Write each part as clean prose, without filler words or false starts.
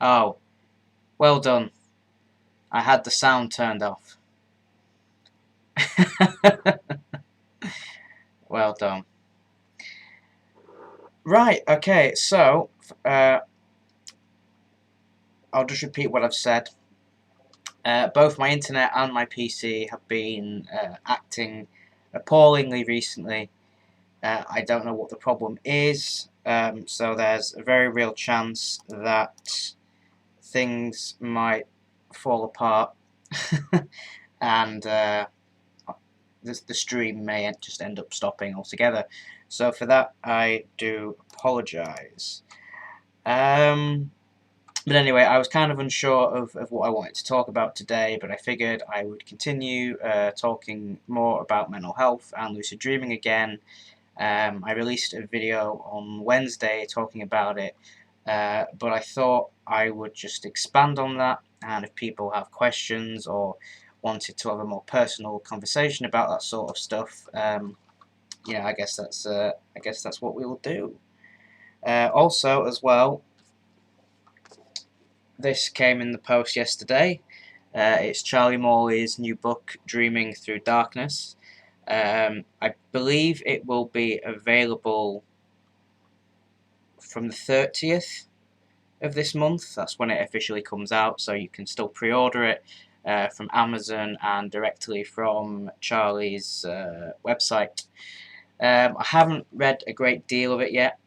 Oh, well done. I had the sound turned off. Well done. Right, okay, so I'll just repeat what I've said. Both my internet and my PC have been acting appallingly recently. I don't know what the problem is, so there's a very real chance that things might fall apart and the stream may just end up stopping altogether. So for that, I do apologise. But anyway, I was kind of unsure of what I wanted to talk about today, but I figured I would continue talking more about mental health and lucid dreaming again. I released a video on Wednesday talking about it, but I thought I would just expand on that, and if people have questions or wanted to have a more personal conversation about that sort of stuff, I guess that's what we will do. Also, as well, this came in the post yesterday. It's Charlie Morley's new book, Dreaming Through Darkness. I believe it will be available from the 30th of this month. That's when it officially comes out, so you can still pre-order it from Amazon and directly from Charlie's website. I haven't read a great deal of it yet,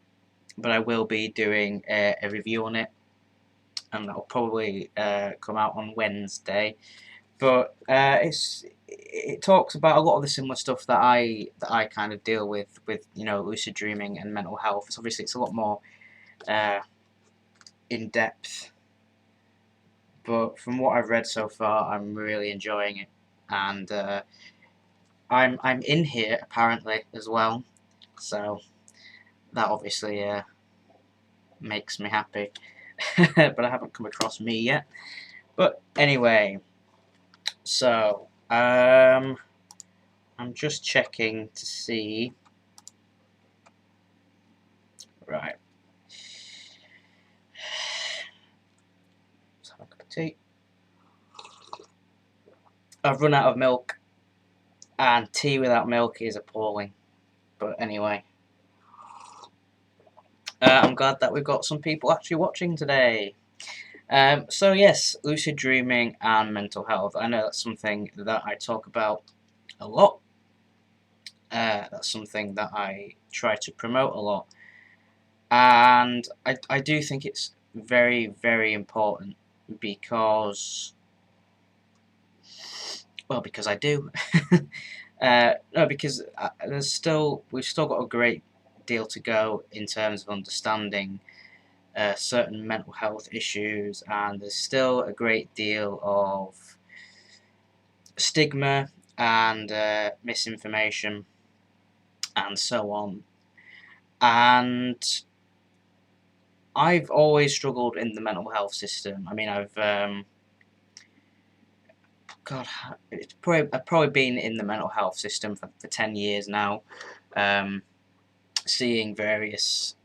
but I will be doing a review on it, and that'll probably come out on Wednesday. But it talks about a lot of the similar stuff that I kind of deal with lucid dreaming and mental health. So obviously it's a lot more in depth, but from what I've read so far, I'm really enjoying it, and I'm in here apparently as well, so that obviously makes me happy. But I haven't come across me yet. But anyway, so I'm just checking to see. Right. Let's have a cup of tea. I've run out of milk, and tea without milk is appalling. But anyway, I'm glad that we've got some people actually watching today. So yes, lucid dreaming and mental health. I know that's something that I talk about a lot. That's something that I try to promote a lot. And I do think it's very, very important because, well, because I do. No, because we've still got a great deal to go in terms of understanding certain mental health issues, and there's still a great deal of stigma and misinformation and so on. And I've always struggled in the mental health system. I mean, I've probably been in the mental health system for 10 years now, seeing various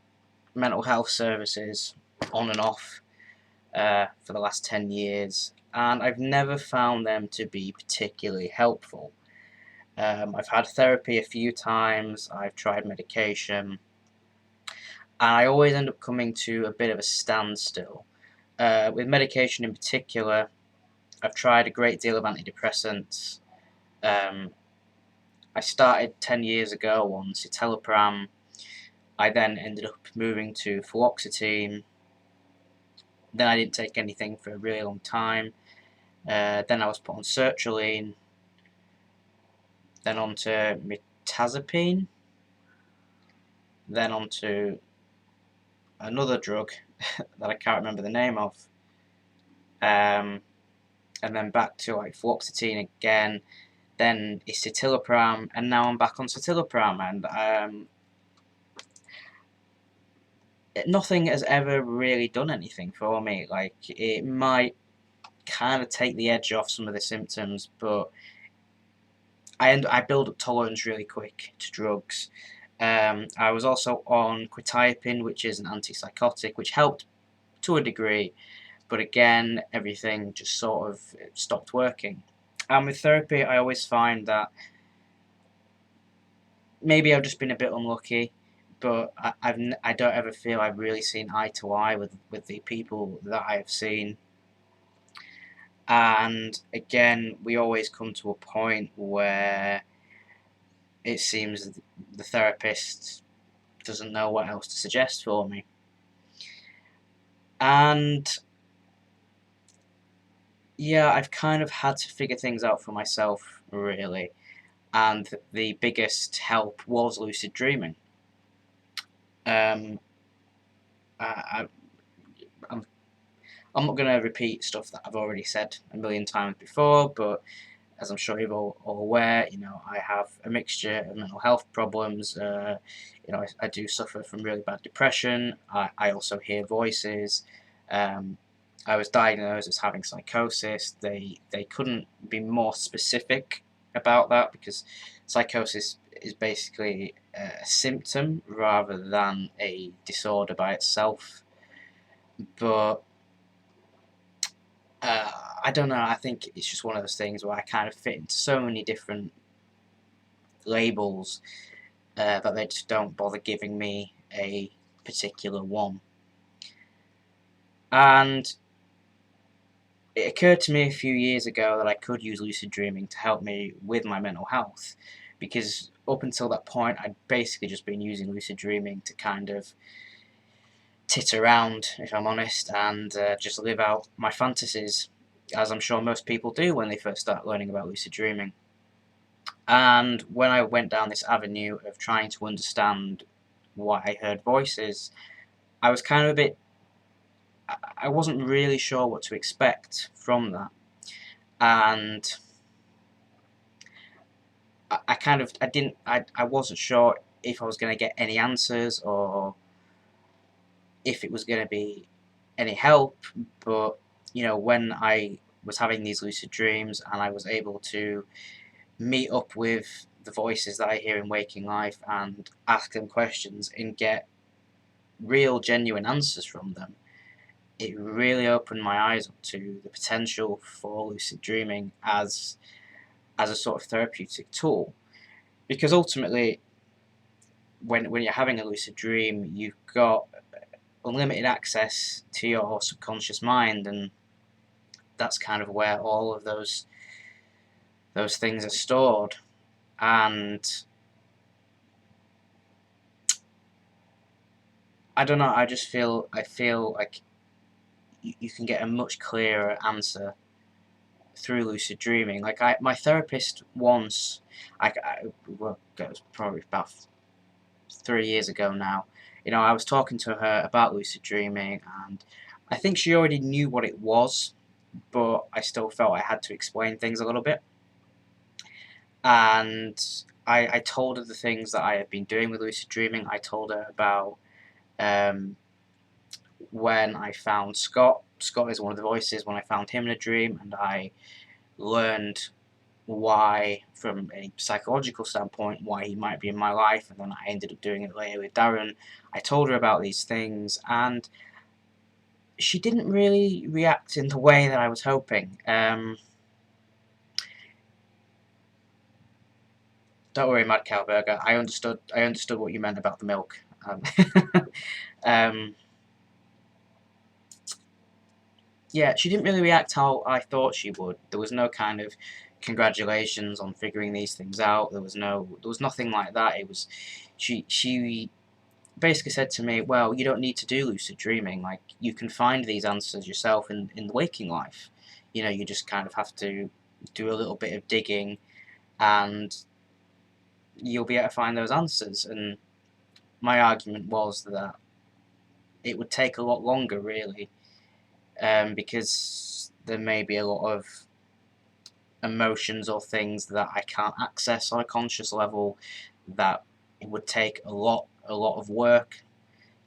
mental health services on and off for the last 10 years, and I've never found them to be particularly helpful. I've had therapy a few times, I've tried medication, and I always end up coming to a bit of a standstill. With medication in particular, I've tried a great deal of antidepressants. I started 10 years ago on citalopram. I then ended up moving to fluoxetine. Then I didn't take anything for a really long time. Then I was put on sertraline. Then on to mirtazapine. Then on to another drug that I can't remember the name of. And then back to like fluoxetine again. Then citalopram, and now I'm back on citalopram, and nothing has ever really done anything for me. Like, it might kind of take the edge off some of the symptoms, but I build up tolerance really quick to drugs. I was also on quetiapine, which is an antipsychotic, which helped to a degree, but again, everything just sort of stopped working. And with therapy, I always find that maybe I've just been a bit unlucky, but I don't ever feel I've really seen eye to eye with the people that I have seen. And again, we always come to a point where it seems the therapist doesn't know what else to suggest for me. And yeah, I've kind of had to figure things out for myself, really. And the biggest help was lucid dreaming. Um, I, I'm, I'm not going to repeat stuff that I've already said a million times before, but as I'm sure you're all aware, I have a mixture of mental health problems. I do suffer from really bad depression. I also hear voices. Um, I was diagnosed as having psychosis. They couldn't be more specific about that because psychosis is basically a symptom rather than a disorder by itself. But I don't know. I think it's just one of those things where I kind of fit into so many different labels that they just don't bother giving me a particular one. And it occurred to me a few years ago that I could use lucid dreaming to help me with my mental health, because up until that point I'd basically just been using lucid dreaming to kind of tit around, if I'm honest, and just live out my fantasies, as I'm sure most people do when they first start learning about lucid dreaming. And when I went down this avenue of trying to understand why I heard voices, I was kind of a bit, I wasn't really sure what to expect from that. And I kind of, I wasn't sure if I was going to get any answers or if it was going to be any help. But, when I was having these lucid dreams and I was able to meet up with the voices that I hear in waking life and ask them questions and get real, genuine answers from them, it really opened my eyes up to the potential for lucid dreaming as a sort of therapeutic tool. Because ultimately, when you're having a lucid dream, you've got unlimited access to your subconscious mind, and that's kind of where all of those things are stored. And I don't know. I feel like you can get a much clearer answer through lucid dreaming. Like my therapist once, well, it was probably about 3 years ago now. I was talking to her about lucid dreaming, and I think she already knew what it was, but I still felt I had to explain things a little bit. And I told her the things that I had been doing with lucid dreaming. I told her about um, when I found Scott. Scott is one of the voices. When I found him in a dream, and I learned why, from a psychological standpoint, why he might be in my life, and then I ended up doing it later with Darren. I told her about these things, and she didn't really react in the way that I was hoping. Don't worry, Mad Cow Burger. I understood. I understood what you meant about the milk. Um, yeah, she didn't really react how I thought she would. There was no kind of congratulations on figuring these things out. There was nothing like that. It was, she basically said to me, well, you don't need to do lucid dreaming. Like, you can find these answers yourself in the waking life. You just kind of have to do a little bit of digging, and you'll be able to find those answers. And my argument was that it would take a lot longer, really, because there may be a lot of emotions or things that I can't access on a conscious level, that it would take a lot of work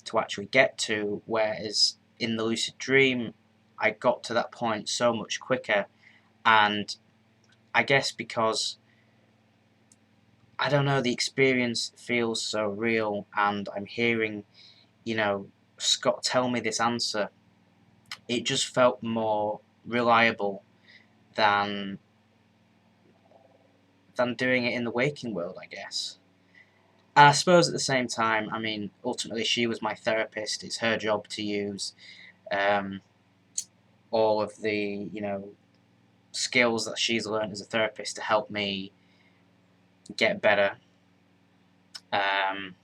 to actually get to, whereas in the lucid dream I got to that point so much quicker. And I guess because, I don't know, the experience feels so real, and I'm hearing, Scott tell me this answer, it just felt more reliable than doing it in the waking world, I guess. And I suppose at the same time, I mean, ultimately she was my therapist. It's her job to use um, all of the, skills that she's learned as a therapist to help me get better. Um,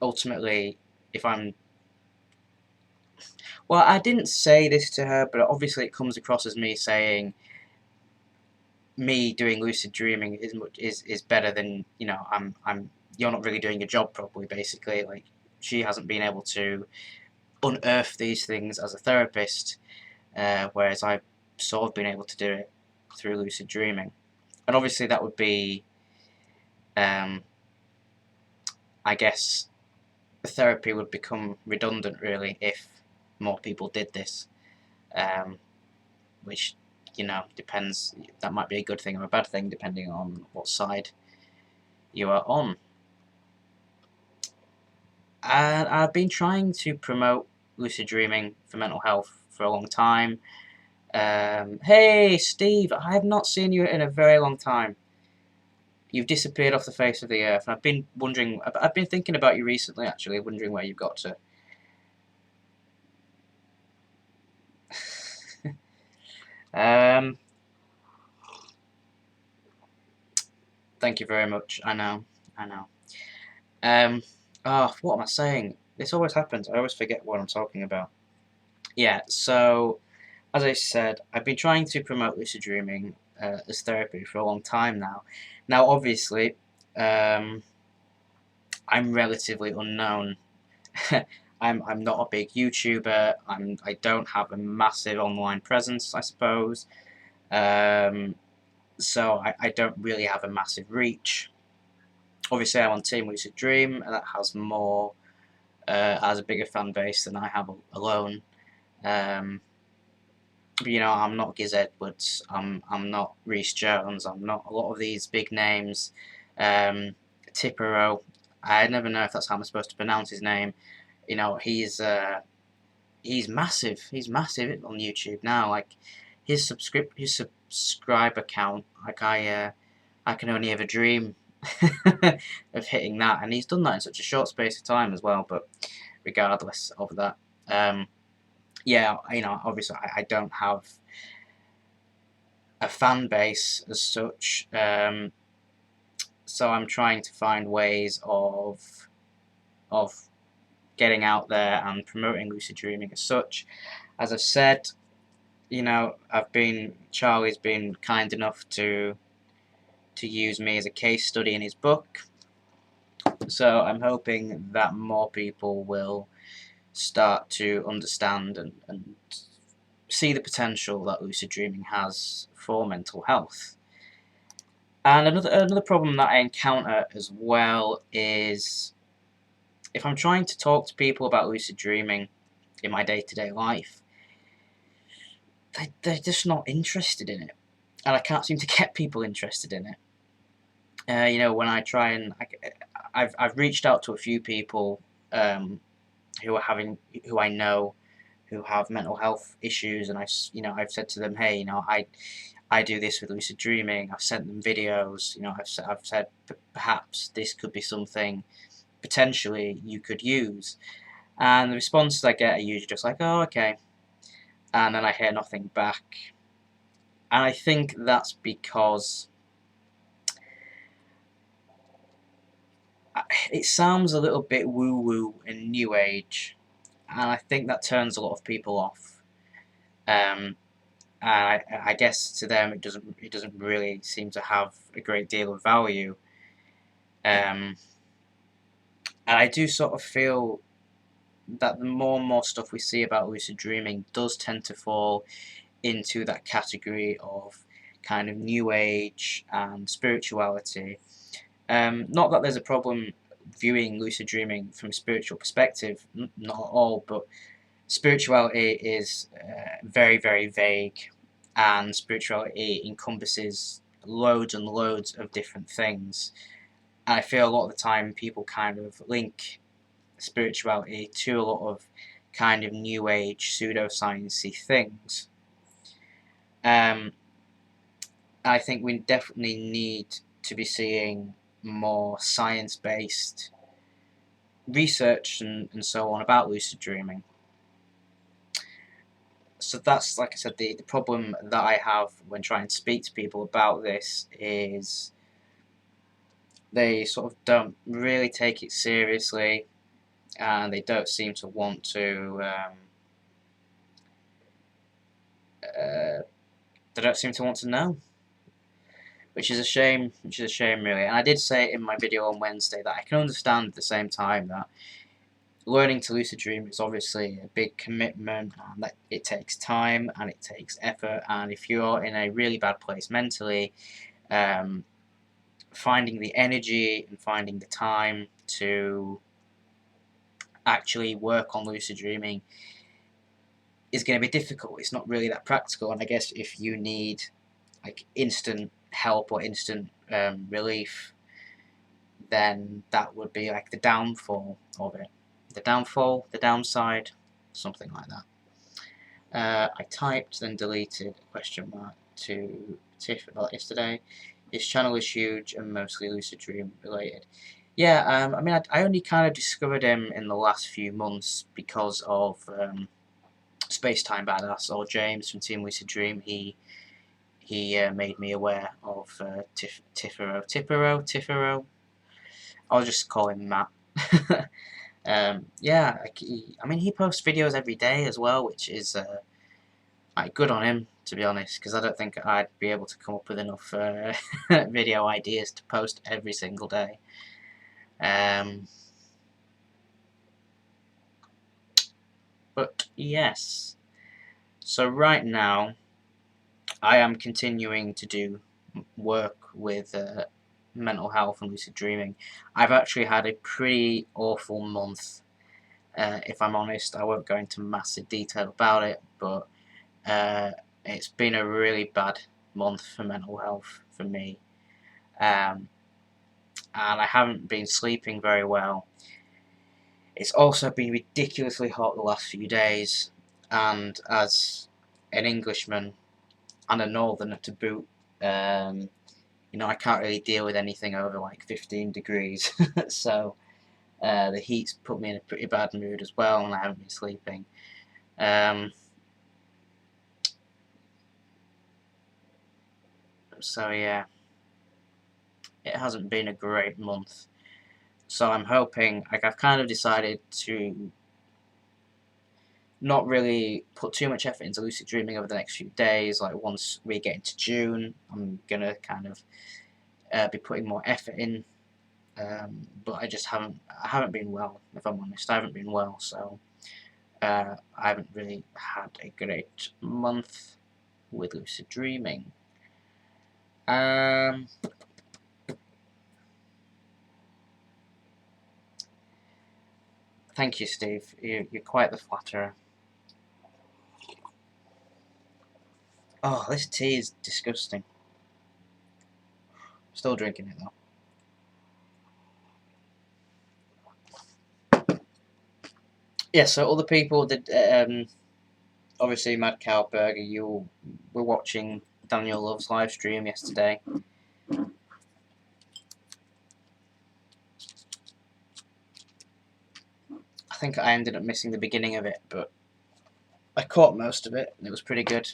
ultimately, if I'm well, I didn't say this to her, but obviously it comes across as me saying me doing lucid dreaming is better than I'm you're not really doing your job properly. Basically, like she hasn't been able to unearth these things as a therapist, whereas I've sort of been able to do it through lucid dreaming. And obviously that would be, I guess, the therapy would become redundant really if more people did this, which depends. That might be a good thing or a bad thing depending on what side you are on. And I've been trying to promote lucid dreaming for mental health for a long time. Hey, Steve, I have not seen you in a very long time. You've disappeared off the face of the earth, and I've been wondering. I've been thinking about you recently, actually, wondering where you've got to. um, Thank you very much. I know, I know. What am I saying? This always happens. I always forget what I'm talking about. Yeah. So, as I said, I've been trying to promote lucid dreaming as therapy for a long time now. Now, obviously, um, I'm relatively unknown. I'm not a big YouTuber. I don't have a massive online presence, I suppose. Um, so I don't really have a massive reach. Obviously, I'm on Team Lucid Dream, and that has a bigger fan base than I have alone. Um, but, I'm not Giz Edwards. I'm not Rhys Jones. I'm not a lot of these big names. Tippero. I never know if that's how I'm supposed to pronounce his name. He's massive. He's massive on YouTube now. Like his subscriber count. Like I can only ever dream of hitting that, and he's done that in such a short space of time as well. But regardless of that, yeah, obviously I don't have a fan base as such. So I'm trying to find ways of getting out there and promoting lucid dreaming as such. As I've said, Charlie's been kind enough to use me as a case study in his book. So I'm hoping that more people will start to understand and see the potential that lucid dreaming has for mental health. And another problem that I encounter as well is if I'm trying to talk to people about lucid dreaming in my day-to-day life, they're just not interested in it, and I can't seem to get people interested in it. When I try and I've reached out to a few people who I know who have mental health issues, and I've said to them, hey, I do this with lucid dreaming. I've sent them videos. I've said perhaps this could be something potentially you could use, and the responses I get are usually just like, oh, okay, and then I hear nothing back, and I think that's because it sounds a little bit woo-woo and new age, and I think that turns a lot of people off. And I guess to them it doesn't really seem to have a great deal of value. And I do sort of feel that the more and more stuff we see about lucid dreaming does tend to fall into that category of kind of new age and spirituality. Not that there's a problem viewing lucid dreaming from a spiritual perspective, not at all, but spirituality is very, very vague, and spirituality encompasses loads and loads of different things. And I feel a lot of the time people kind of link spirituality to a lot of kind of new age pseudoscience-y things. I think we definitely need to be seeing more science-based research and so on about lucid dreaming. So that's, like I said, the problem that I have when trying to speak to people about this is they sort of don't really take it seriously, and they don't seem to want to know, which is a shame. Really. And I did say in my video on Wednesday that I can understand at the same time that learning to lucid dream is obviously a big commitment, and that it takes time and it takes effort. And if you're in a really bad place mentally, finding the energy and finding the time to actually work on lucid dreaming is going to be difficult. It's not really that practical, and I guess if you need like instant help or instant relief, then that would be like the downfall of it. The downside, something like that. I typed, then deleted a question mark to Tiff about yesterday. His channel is huge and mostly lucid dream related. Yeah, I mean, I only kind of discovered him in the last few months because of Space Time Badass, or James from Team Lucid Dream. He made me aware of Tiffero. I'll just call him Matt. Yeah, I mean, he posts videos every day as well, which is good on him, to be honest, because I don't think I'd be able to come up with enough video ideas to post every single day. But yes, so right now I am continuing to do work with mental health and lucid dreaming. I've actually had a pretty awful month, if I'm honest. I won't go into massive detail about it, but it's been a really bad month for mental health for me, and I haven't been sleeping very well. It's also been ridiculously hot the last few days, and as an Englishman and a northerner to boot, you know, I can't really deal with anything over like 15 degrees. So the heat's put me in a pretty bad mood as well, and I haven't been sleeping. So yeah, it hasn't been a great month. So I'm hoping, like, I've kind of decided to not really put too much effort into lucid dreaming over the next few days. Like, once we get into June, I'm gonna kind of be putting more effort in. But I haven't been well, if I'm honest. I haven't been well, so I haven't really had a great month with lucid dreaming. Thank you, Steve. You're quite the flatterer. Oh, this tea is disgusting. Still drinking it though. Yeah, so other people did. Obviously, Mad Cow Burger, you were watching Daniel Love's live stream yesterday. I think I ended up missing the beginning of it, but I caught most of it, and it was pretty good.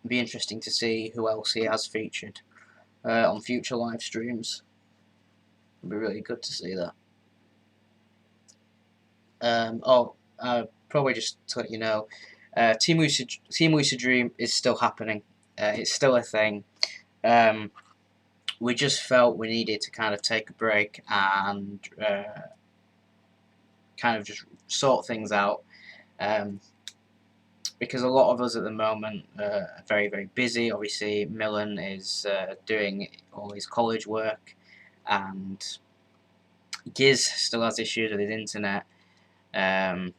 It'd be interesting to see who else he has featured on future live streams. It'd be really good to see that. Probably just to let you know, Team Lucid Dream is still happening. It's still a thing. We just felt we needed to kind of take a break and kind of just sort things out, because a lot of us at the moment are very, very busy. Obviously, Millen is doing all his college work, and Giz still has issues with his internet. You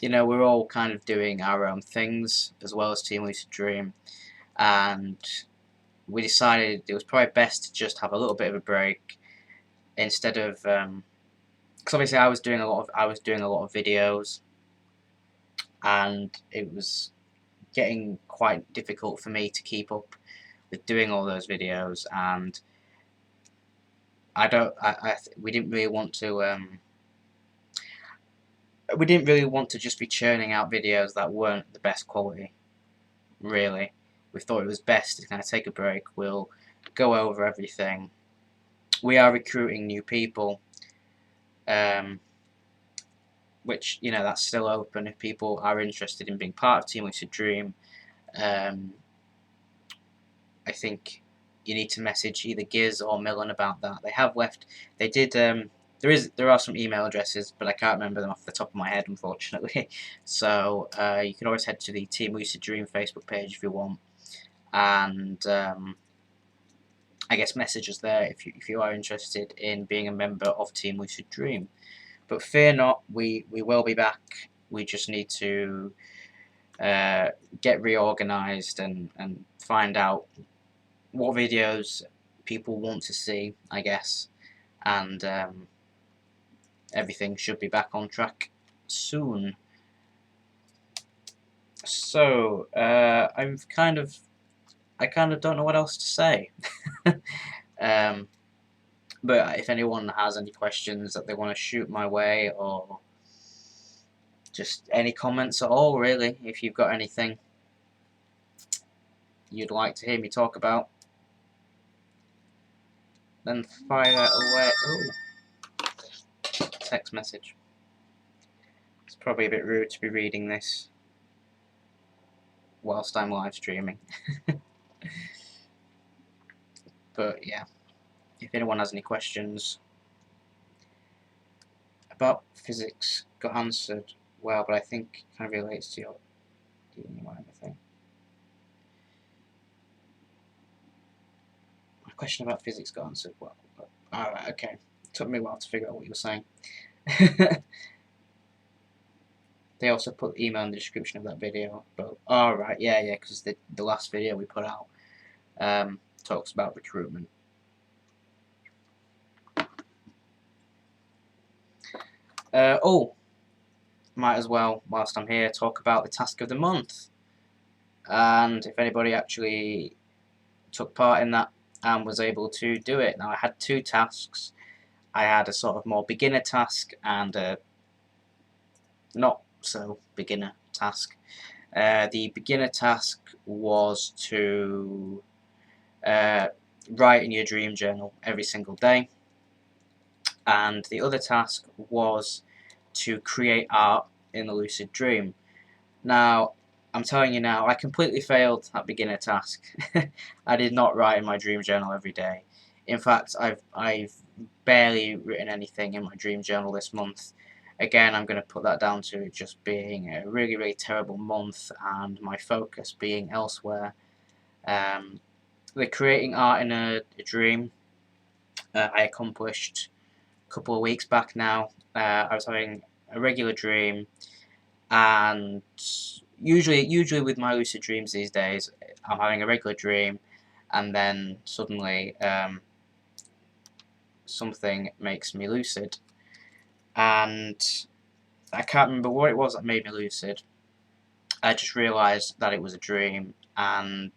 know, we're all kind of doing our own things as well as Team Lucid Dream, and we decided it was probably best to just have a little bit of a break instead of, because obviously I was doing a lot of videos, and it was getting quite difficult for me to keep up with doing all those videos, and we didn't really want to just be churning out videos that weren't the best quality, really. We thought it was best to kind of take a break. We'll go over everything. We are recruiting new people, which, you know, that's still open if people are interested in being part of Team Lucid Dream. I think you need to message either Giz or Millen about that. They have left. They did. There are some email addresses, but I can't remember them off the top of my head, unfortunately. So you can always head to the Team Lucid Dream Facebook page if you want, and I guess message us there if you are interested in being a member of Team Lucid Dream. But fear not, we will be back. We just need to get reorganised and find out what videos people want to see, I guess, and everything should be back on track soon. So I kind of don't know what else to say. But if anyone has any questions that they want to shoot my way, or just any comments at all, really, if you've got anything you'd like to hear me talk about, then fire away. Oh, text message. It's probably a bit rude to be reading this whilst I'm live streaming. But yeah, if anyone has any questions about physics, got answered well, but I think it kind of relates to your email, I think. My question about physics got answered well. Alright, okay. It took me a while to figure out what you were saying. They also put email in the description of that video. But alright, yeah, because the last video we put out talks about recruitment. Might as well, whilst I'm here, talk about the task of the month. And if anybody actually took part in that and was able to do it. Now, I had two tasks. I had a sort of more beginner task and a not so beginner task. The beginner task was to write in your dream journal every single day, and the other task was to create art in the lucid dream. Now, I'm telling you now, I completely failed that beginner task. I did not write in my dream journal every day. In fact, I've barely written anything in my dream journal this month. Again, I'm going to put that down to it just being a really, really terrible month and my focus being elsewhere. The creating art in a dream, I accomplished a couple of weeks back now. I was having a regular dream, and usually with my lucid dreams these days, I'm having a regular dream, and then suddenly something makes me lucid, and I can't remember what it was that made me lucid. I just realised that it was a dream, and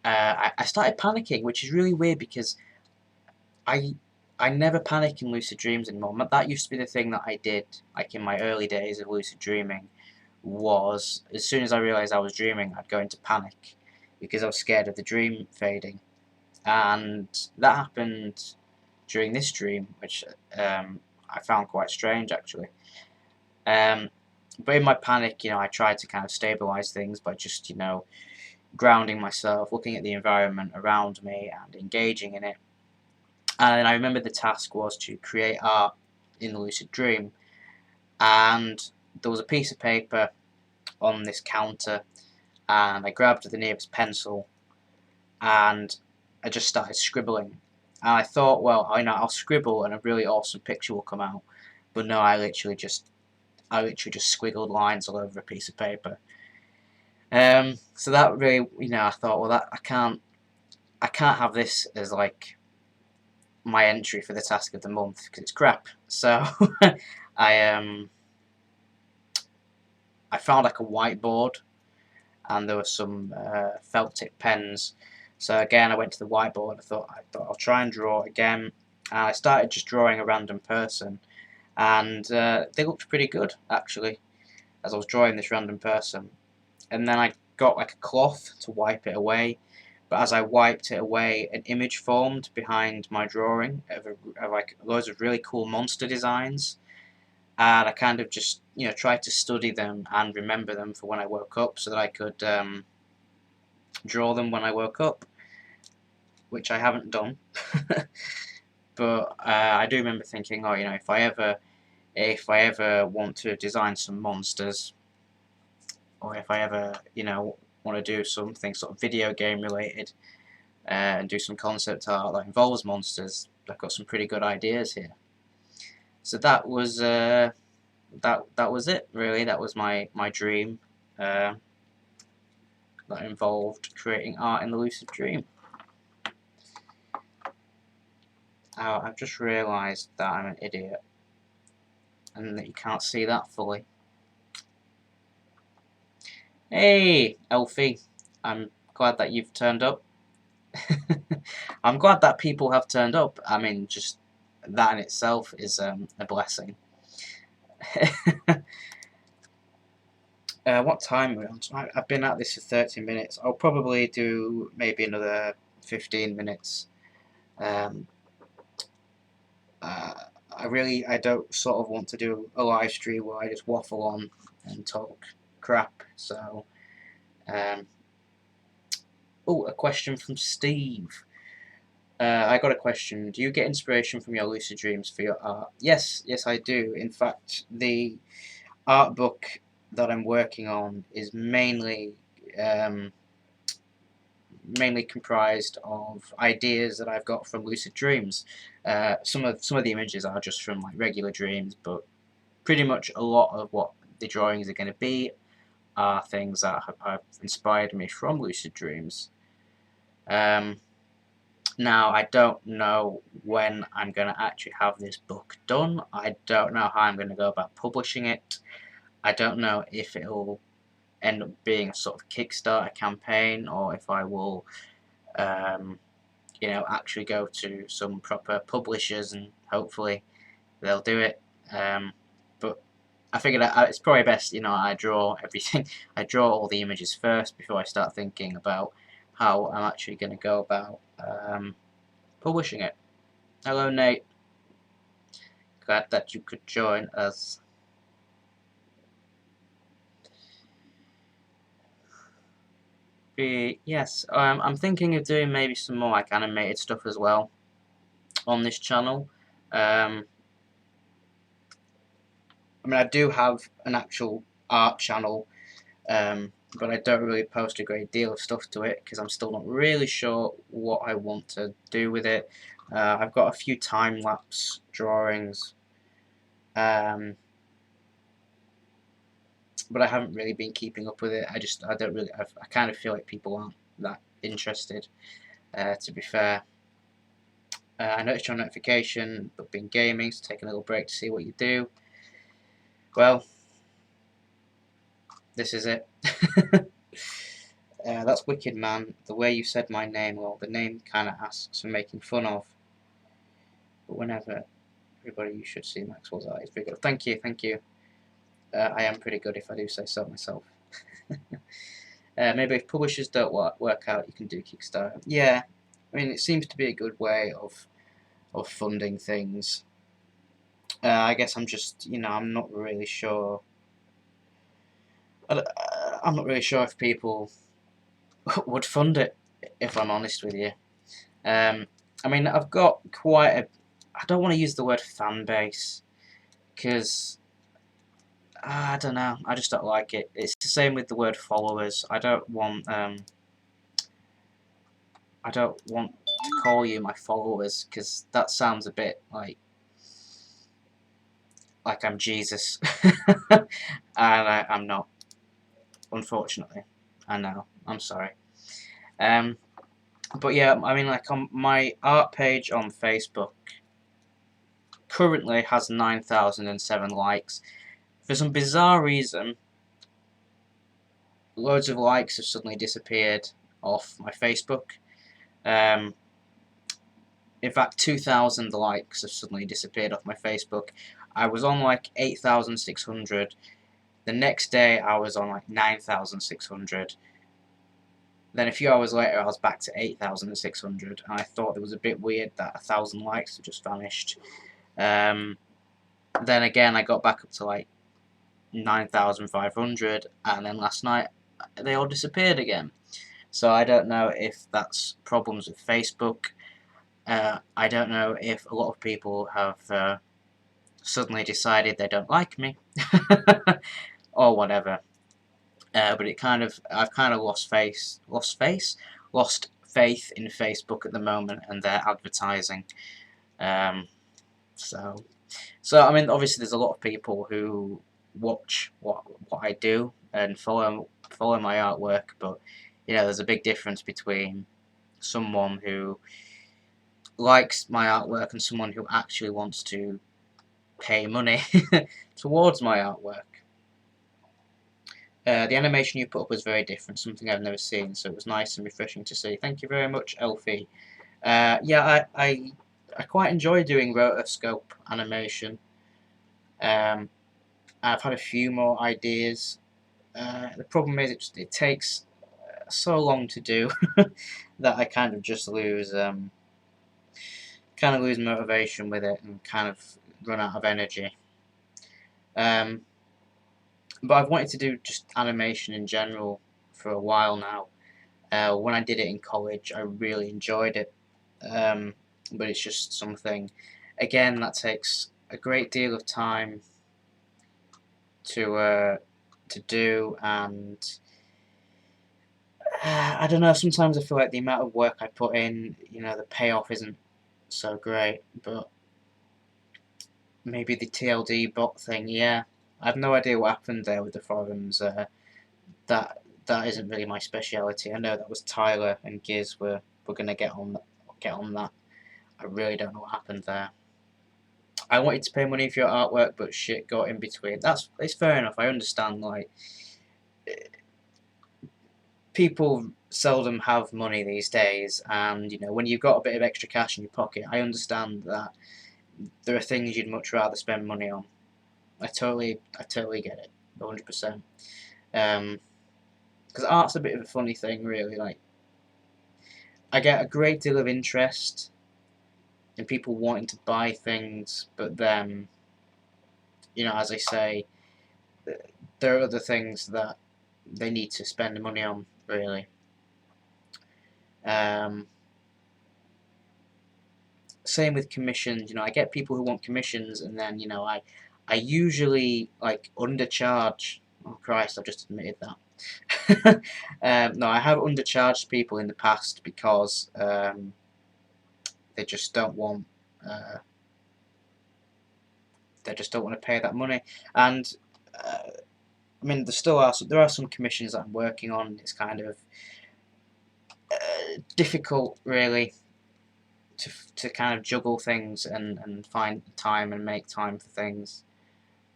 I started panicking, which is really weird because I never panic in lucid dreams anymore. That used to be the thing that I did, like in my early days of lucid dreaming, was as soon as I realised I was dreaming, I'd go into panic because I was scared of the dream fading. And that happened during this dream, which I found quite strange, actually. But in my panic, I tried to kind of stabilise things by just, grounding myself, looking at the environment around me and engaging in it. And I remember the task was to create art in the lucid dream, and there was a piece of paper on this counter, and I grabbed the nearest pencil and I just started scribbling. And I thought, well, I'll scribble and a really awesome picture will come out. But no, I literally just squiggled lines all over a piece of paper. So that really, I thought, well, that I can't have this as like my entry for the task of the month because it's crap. So I I found like a whiteboard, and there were some felt tip pens. So again, I went to the whiteboard. I thought I'll try and draw again. And I started just drawing a random person, and they looked pretty good actually as I was drawing this random person. And then I got like a cloth to wipe it away. But as I wiped it away, an image formed behind my drawing of like loads of really cool monster designs, and I kind of just tried to study them and remember them for when I woke up, so that I could draw them when I woke up, which I haven't done. But I do remember thinking, oh, if I ever want to design some monsters, or if I ever want to do something sort of video game related, and do some concept art that involves monsters, I've got some pretty good ideas here. So that was that was it really. That was my dream. That involved creating art in the lucid dream. I've just realised that I'm an idiot and that you can't see that fully. Hey, Elfie, I'm glad that you've turned up. I'm glad that people have turned up. I mean, just that in itself is a blessing. What time are we on? I've been at this for 30 minutes. I'll probably do maybe another 15 minutes. I don't sort of want to do a live stream where I just waffle on and talk crap. So, oh, a question from Steve. I got a question. Do you get inspiration from your lucid dreams for your art? Yes, I do. In fact, the art book that I'm working on is mainly comprised of ideas that I've got from lucid dreams. Some of the images are just from like regular dreams, but pretty much a lot of what the drawings are going to be are things that have inspired me from lucid dreams. Now, I don't know when I'm going to actually have this book done. I don't know how I'm going to go about publishing it. I don't know if it'll end up being a sort of Kickstarter campaign, or if I will actually go to some proper publishers and hopefully they'll do it. But I figured it's probably best, I draw everything. I draw all the images first before I start thinking about how I'm actually going to go about publishing it. Hello, Nate. Glad that you could join us. Yes, I'm thinking of doing maybe some more like animated stuff as well on this channel. I mean, I do have an actual art channel, but I don't really post a great deal of stuff to it because I'm still not really sure what I want to do with it. I've got a few time-lapse drawings, but I haven't really been keeping up with it. I kind of feel like people aren't that interested, to be fair. I noticed your notification, but been gaming, so taking a little break to see what you do. Well, this is it. That's wicked, man. The way you said my name, well, the name kind of asks for making fun of. But whenever, everybody, you should see Maxwell's art. It's pretty good. Thank you. I am pretty good if I do say so myself. Maybe if publishers don't work out, you can do Kickstarter. Yeah, I mean, it seems to be a good way of funding things. I guess I'm just, I'm not really sure. I'm not really sure if people would fund it, if I'm honest with you. I mean, I've got quite a... I don't want to use the word fan base, because I don't know, I just don't like it. It's the same with the word followers. I don't want to call you my followers, because that sounds a bit like I'm Jesus. And I'm not, unfortunately. I know, I'm sorry. But yeah, I mean, like, on my art page on Facebook currently has 9,007 likes. For some bizarre reason, loads of likes have suddenly disappeared off my Facebook. Um, in fact, 2,000 likes have suddenly disappeared off my Facebook. I was on like 8,600. The next day I was on like 9,600. Then a few hours later I was back to 8,600, and I thought it was a bit weird that 1,000 likes had just vanished. Then again I got back up to like 9,500, and then last night they all disappeared again. So I don't know if that's problems with Facebook. I don't know if a lot of people have suddenly decided they don't like me or whatever. But I've kind of lost faith in Facebook at the moment and their advertising. Um, so I mean, obviously there's a lot of people who watch what I do and follow my artwork, but you know, there's a big difference between someone who likes my artwork and someone who actually wants to pay money towards my artwork. The animation you put up was very different, something I've never seen, so it was nice and refreshing to see. Thank you very much, Elfie. Yeah, I quite enjoy doing rotoscope animation. I've had a few more ideas. The problem is it takes so long to do that I kind of just lose motivation with it and kind of run out of energy. But I've wanted to do just animation in general for a while now. When I did it in college, I really enjoyed it, but it's just something, again, that takes a great deal of time to do, and I don't know. Sometimes I feel like the amount of work I put in, you know, the payoff isn't so great. But maybe the TLD bot thing, yeah, I have no idea what happened there with the forums. That isn't really my speciality. I know that was Tyler and Giz were gonna get on that. I really don't know what happened there. I wanted to pay money for your artwork, but shit got in between. It's fair enough. I understand. Like, people seldom have money these days, and you know, when you've got a bit of extra cash in your pocket, I understand that there are things you'd much rather spend money on. I totally get it, 100%. Because art's a bit of a funny thing, really. Like, I get a great deal of interest in people wanting to buy things, but then, you know, as I say, there are other things that they need to spend money on, really. Same with commissions. You know, I get people who want commissions, and then, you know, I usually like undercharge. Oh Christ, I've just admitted that. No, I have undercharged people in the past because they just don't want uh, to pay that money. And I mean, there are some commissions that I'm working on. It's kind of difficult, really, to kind of juggle things and find time and make time for things.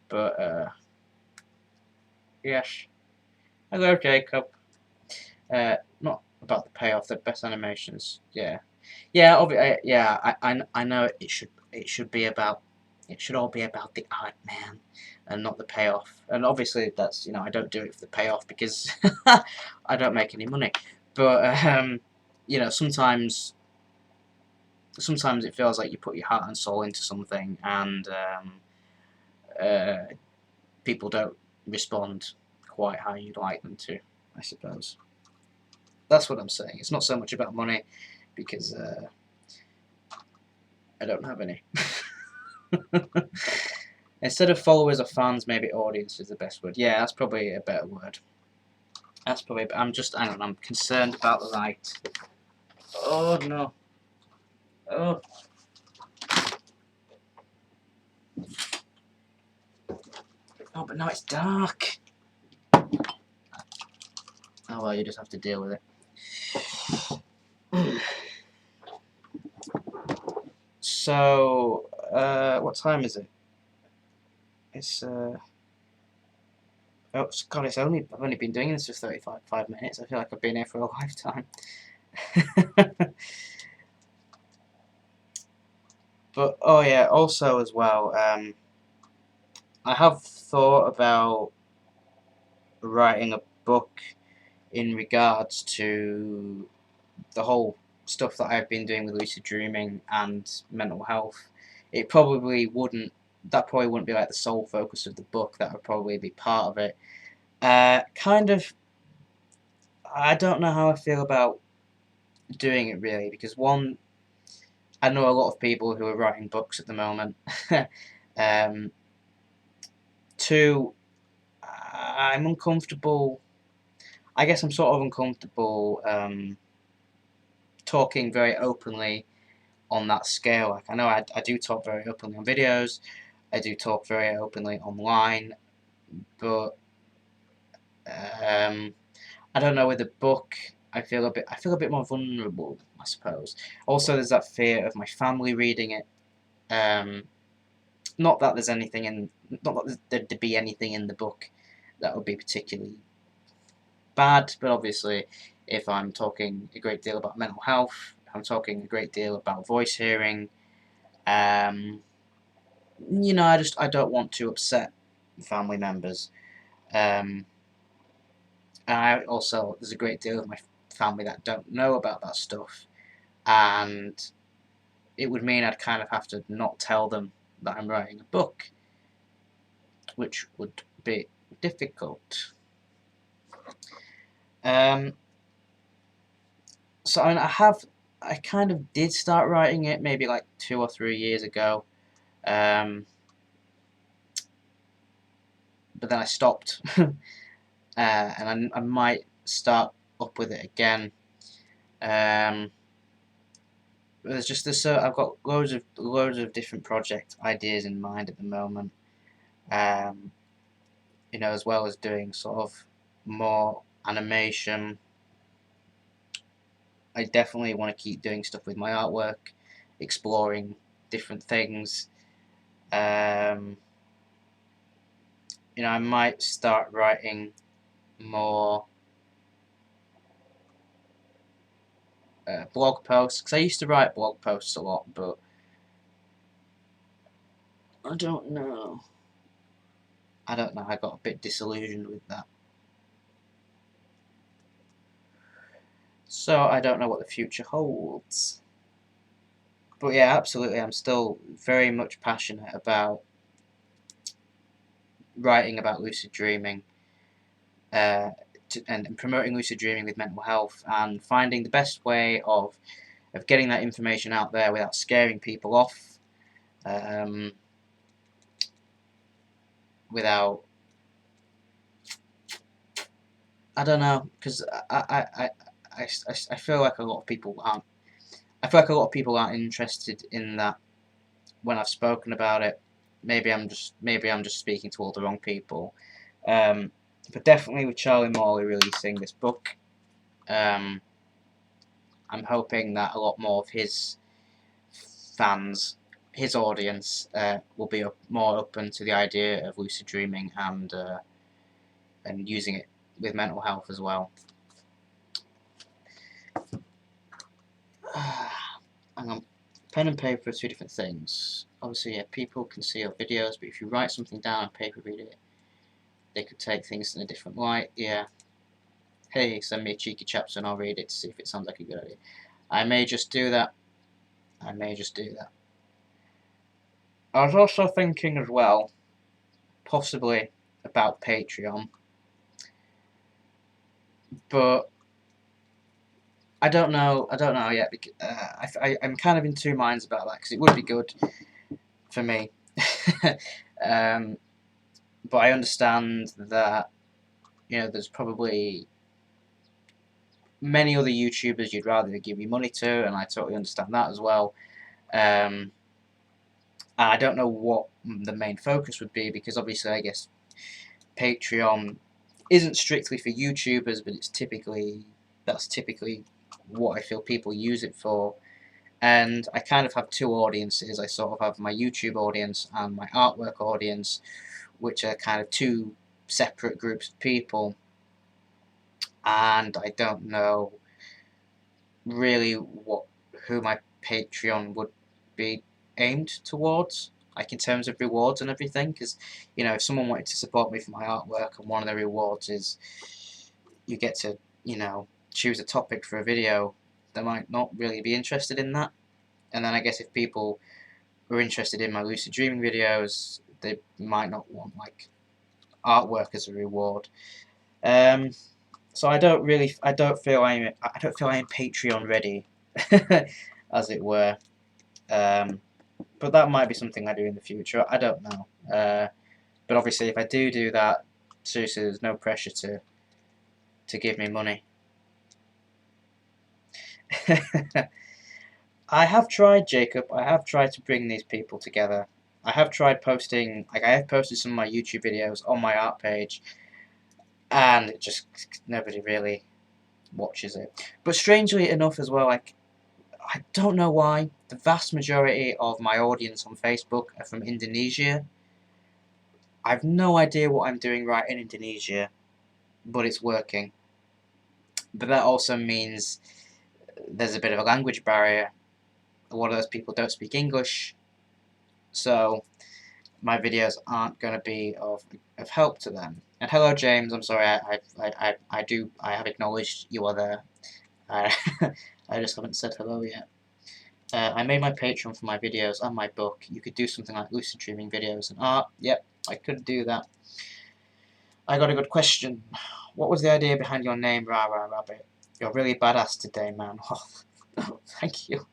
But yes, hello Jacob. Not about the payoff. The best animations. Yeah, yeah. Yeah. I know it should be about. It should all be about the art, man, and not the payoff. And obviously, that's, you know, I don't do it for the payoff because I don't make any money. But you know, sometimes it feels like you put your heart and soul into something, and uh, people don't respond quite how you'd like them to, I suppose. That's what I'm saying. It's not so much about money, because I don't have any. Instead of followers or fans, maybe audience is the best word. Yeah, that's probably a better word. Hang on, I'm concerned about the light. Oh no. Oh. Oh, but now it's dark. Oh well, you just have to deal with it. So, what time is it? It's Oh God, I've only been doing this for 35 minutes. I feel like I've been here for a lifetime. But oh yeah, also as well, I have thought about writing a book in regards to the whole stuff that I've been doing with lucid dreaming and mental health. It probably wouldn't. That probably wouldn't be like the sole focus of the book. That would probably be part of it. Kind of. I don't know how I feel about doing it really, because one, I know a lot of people who are writing books at the moment. um, Two, I'm uncomfortable. I guess I'm sort of uncomfortable talking very openly on that scale. Like I know I do talk very openly on videos. I do talk very openly online, but um, I don't know with a book. I feel a bit more vulnerable, I suppose. Also, there's that fear of my family reading it. Um, Not that there's anything in, not that there'd be anything in the book that would be particularly bad, but obviously, if I'm talking a great deal about mental health, I'm talking a great deal about voice hearing. Um, I don't want to upset family members. Um, and I also, there's a great deal of my family that don't know about that stuff, and it would mean I'd kind of have to not tell them that I'm writing a book, which would be difficult. Um, so I mean, I kind of did start writing it maybe like 2 or 3 years ago, um, but then I stopped, and I might start up with it again. Um, there's just this. I've got loads of different project ideas in mind at the moment. Um, as well as doing sort of more animation. I definitely want to keep doing stuff with my artwork, exploring different things. Um, I might start writing more blog posts, because I used to write blog posts a lot, but I don't know. I don't know. I got a bit disillusioned with that. So I don't know what the future holds. But yeah, absolutely. I'm still very much passionate about writing about lucid dreaming, uh, and promoting lucid dreaming with mental health, and finding the best way of getting that information out there without scaring people off, um, without, I don't know, because I feel like a lot of people aren't. I feel like a lot of people aren't interested in that when I've spoken about it. Maybe I'm just speaking to all the wrong people. Um, but definitely with Charlie Morley releasing this book, um, I'm hoping that a lot more of his fans, his audience, will be more open to the idea of lucid dreaming and using it with mental health as well. Hang on. Pen and paper are two different things. Obviously, yeah, people can see your videos, but if you write something down on paper, read it, they could take things in a different light. Yeah. Hey, send me a cheeky chapter and I'll read it to see if it sounds like a good idea. I may just do that. I may just do that. I was also thinking as well, possibly about Patreon, but I don't know. I don't know yet. Because, I'm kind of in two minds about that, because it would be good for me, um, but I understand that there's probably many other YouTubers you'd rather give me money to, and I totally understand that as well. And I don't know what the main focus would be, because obviously I guess Patreon isn't strictly for YouTubers, but that's typically what I feel people use it for. And I kind of have two audiences. I sort of have my YouTube audience and my artwork audience, which are kind of two separate groups of people, and I don't know really who my Patreon would be aimed towards, like in terms of rewards and everything. Because if someone wanted to support me for my artwork, and one of the rewards is you get to choose a topic for a video, they might not really be interested in that. And then I guess if people are interested in my lucid dreaming videos, they might not want like artwork as a reward. So I don't feel I'm Patreon ready, as it were. But that might be something I do in the future. I don't know. But obviously, if I do that, seriously, there's no pressure to give me money. I have tried, Jacob. I have tried to bring these people together. I have tried posting, like I have posted some of my YouTube videos on my art page, and it just nobody really watches it. But strangely enough, as well, like I don't know why, the vast majority of my audience on Facebook are from Indonesia. I've no idea what I'm doing right in Indonesia, but it's working. But that also means there's a bit of a language barrier. A lot of those people don't speak English, so my videos aren't going to be of help to them. And hello, James. I'm sorry, I have acknowledged you are there. I just haven't said hello yet. I made my Patreon for my videos and my book. You could do something like lucid dreaming videos and art. Yep, I could do that. I got a good question. What was the idea behind your name, RaRa Rabbit? You're really badass today, man. Oh, thank you.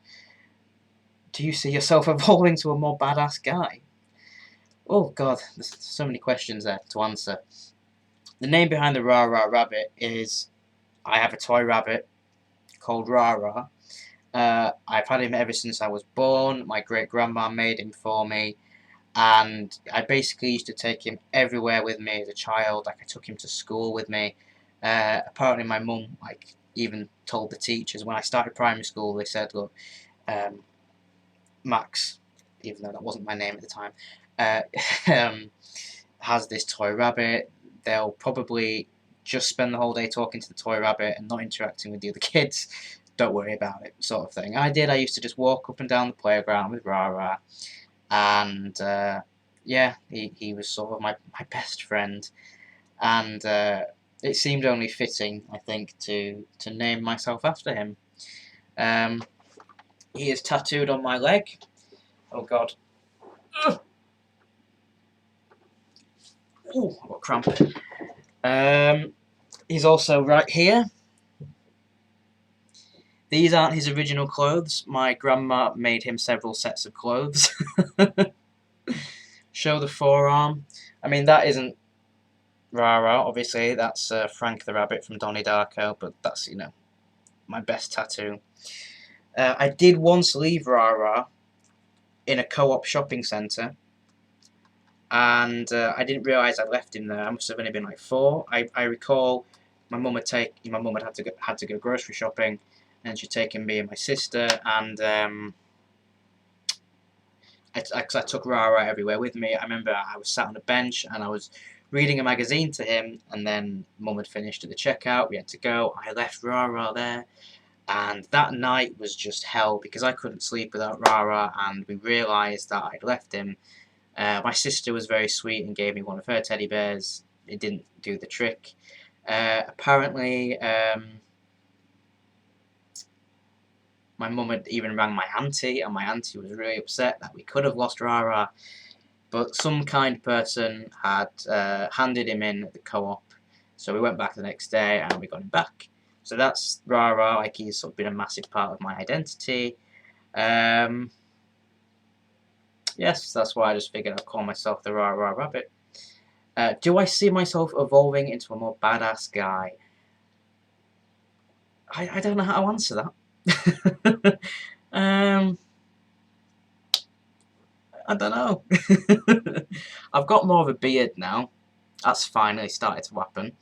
Do you see yourself evolving to a more badass guy? Oh god, there's so many questions there to answer. The name behind the RaRa Rabbit is, I have a toy rabbit called RaRa. I've had him ever since I was born. My great-grandma made him for me, and I basically used to take him everywhere with me as a child. Like I took him to school with me. Apparently my mum even told the teachers when I started primary school, they said, look, Max, even though that wasn't my name at the time, has this toy rabbit. They'll probably just spend the whole day talking to the toy rabbit and not interacting with the other kids. Don't worry about it, sort of thing. I used to just walk up and down the playground with RaRa, and yeah, he was sort of my best friend, and it seemed only fitting, I think, to name myself after him. He is tattooed on my leg. Oh god. Ooh, I got cramp. He's also right here. These aren't his original clothes. My grandma made him several sets of clothes. Show the forearm. I mean, that isn't RaRa, obviously. That's Frank the Rabbit from Donnie Darko, but that's, my best tattoo. I did once leave RaRa in a co-op shopping centre, and I didn't realise I'd left him there. I must have only been like 4. I recall my mum had to go grocery shopping, and she'd taken me and my sister, and I took RaRa everywhere with me. I remember I was sat on a bench and I was reading a magazine to him, and then Mum had finished at the checkout. We had to go. I left RaRa there, and that night was just hell because I couldn't sleep without RaRa, and we realised that I'd left him. My sister was very sweet and gave me one of her teddy bears. It didn't do the trick. Apparently, my mum had even rang my auntie, and my auntie was really upset that we could have lost RaRa. But some kind person had handed him in at the co-op, so we went back the next day and we got him back. So that's RaRa. Like, he's sort of been a massive part of my identity. Yes, that's why I just figured I'd call myself the RaRa Rabbit. Do I see myself evolving into a more badass guy? I don't know how to answer that. I don't know. I've got more of a beard now. That's finally started to happen.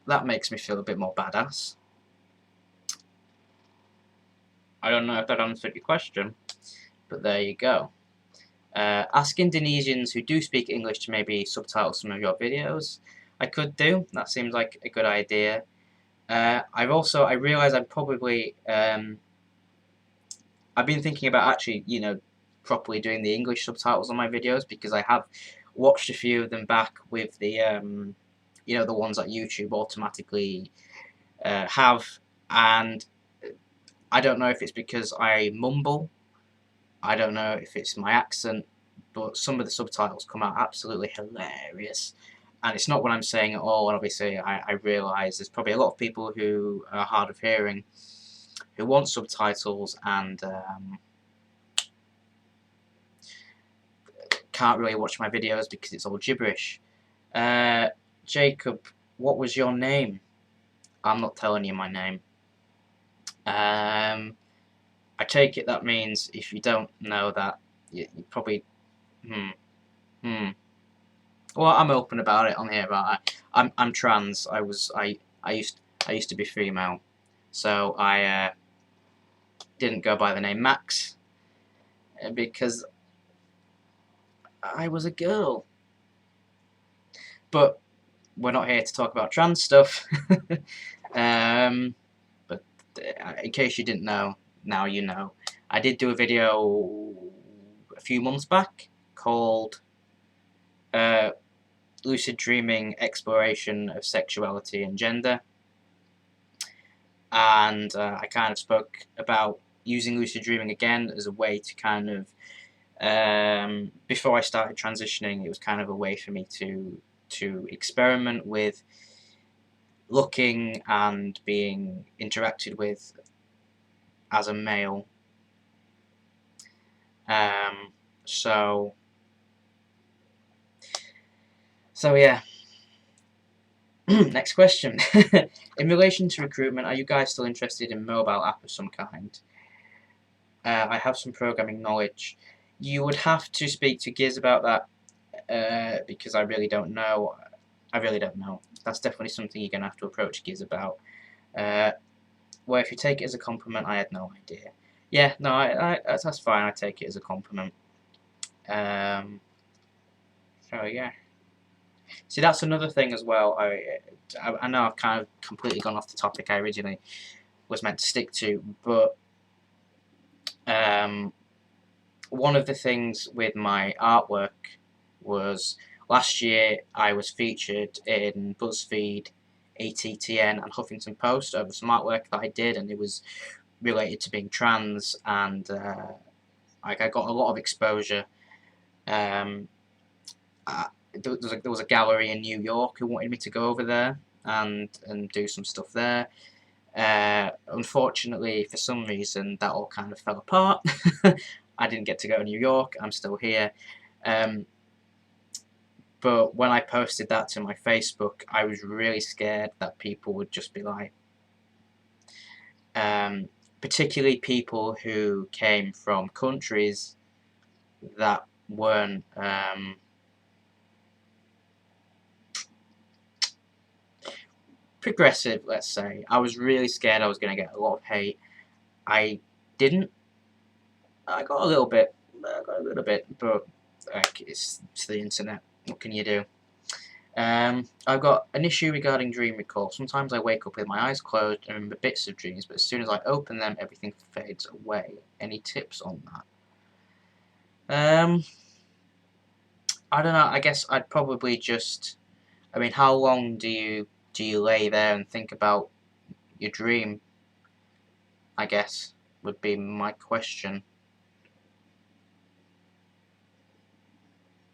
That makes me feel a bit more badass. I don't know if that answered your question, but there you go. Ask Indonesians who do speak English to maybe subtitle some of your videos. I could do. That seems like a good idea. I realise I'm probably I've been thinking about actually, properly doing the English subtitles on my videos, because I have watched a few of them back with the the ones that YouTube automatically have, and I don't know if it's because I mumble, I don't know if it's my accent, but some of the subtitles come out absolutely hilarious. And it's not what I'm saying at all, and obviously I realise there's probably a lot of people who are hard of hearing who want subtitles and can't really watch my videos because it's all gibberish. Jacob, what was your name? I'm not telling you my name. I take it that means if you don't know that, you probably Well, I'm open about it on here. But I'm trans. I used to be female, so I didn't go by the name Max because I was a girl. But we're not here to talk about trans stuff. But in case you didn't know, now you know. I did do a video a few months back called Lucid Dreaming Exploration of Sexuality and Gender. And I kind of spoke about using lucid dreaming again as a way to kind of, before I started transitioning, it was kind of a way for me to experiment with looking and being interacted with as a male. So yeah. Next question. In relation to recruitment, are you guys still interested in mobile app of some kind? I have some programming knowledge. You would have to speak to Giz about that because I really don't know. That's definitely something you're going to have to approach Giz about. Well, if you take it as a compliment, I had no idea. Yeah, no, that's fine. I take it as a compliment. So yeah. See, that's another thing as well. I know I've kind of completely gone off the topic I originally was meant to stick to, but one of the things with my artwork was last year I was featured in BuzzFeed, ATTN, and Huffington Post over some artwork that I did, and it was related to being trans, and I got a lot of exposure. There was a gallery in New York who wanted me to go over there and do some stuff there. Unfortunately, for some reason, that all kind of fell apart. I didn't get to go to New York. I'm still here. But when I posted that to my Facebook, I was really scared that people would just be like, particularly people who came from countries that weren't progressive, let's say. I was really scared I was going to get a lot of hate. I didn't. I got a little bit, but it's the internet. What can you do? I've got an issue regarding dream recall. Sometimes I wake up with my eyes closed and remember bits of dreams, but as soon as I open them, everything fades away. Any tips on that? I don't know. I guess I'd probably just. I mean, how long do you lay there and think about your dream? I guess would be my question.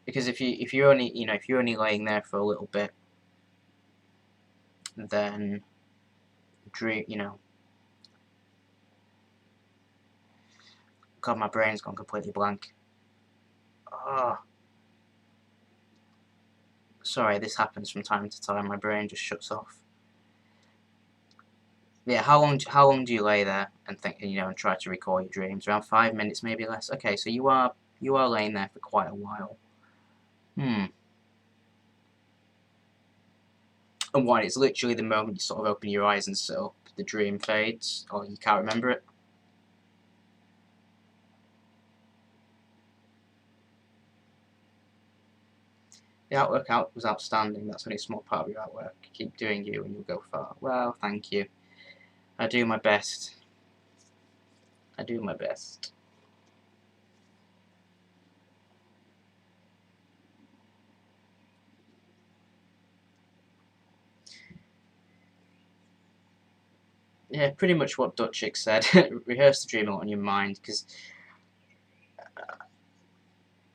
Because if you're only laying there for a little bit, then dream, God, my brain's gone completely blank. Oh, sorry, this happens from time to time. My brain just shuts off. Yeah, how long do you lay there and think, and try to recall your dreams? Around 5 minutes, maybe less. Okay, so you are laying there for quite a while. And what? It's literally the moment you sort of open your eyes and sit up, the dream fades, or you can't remember it. The artwork out was outstanding. That's only a small part of your artwork. Keep doing you and you'll go far. Well, thank you. I do my best. I do my best. Yeah, pretty much what Dutchik said. Rehearse the dream a lot in your mind, because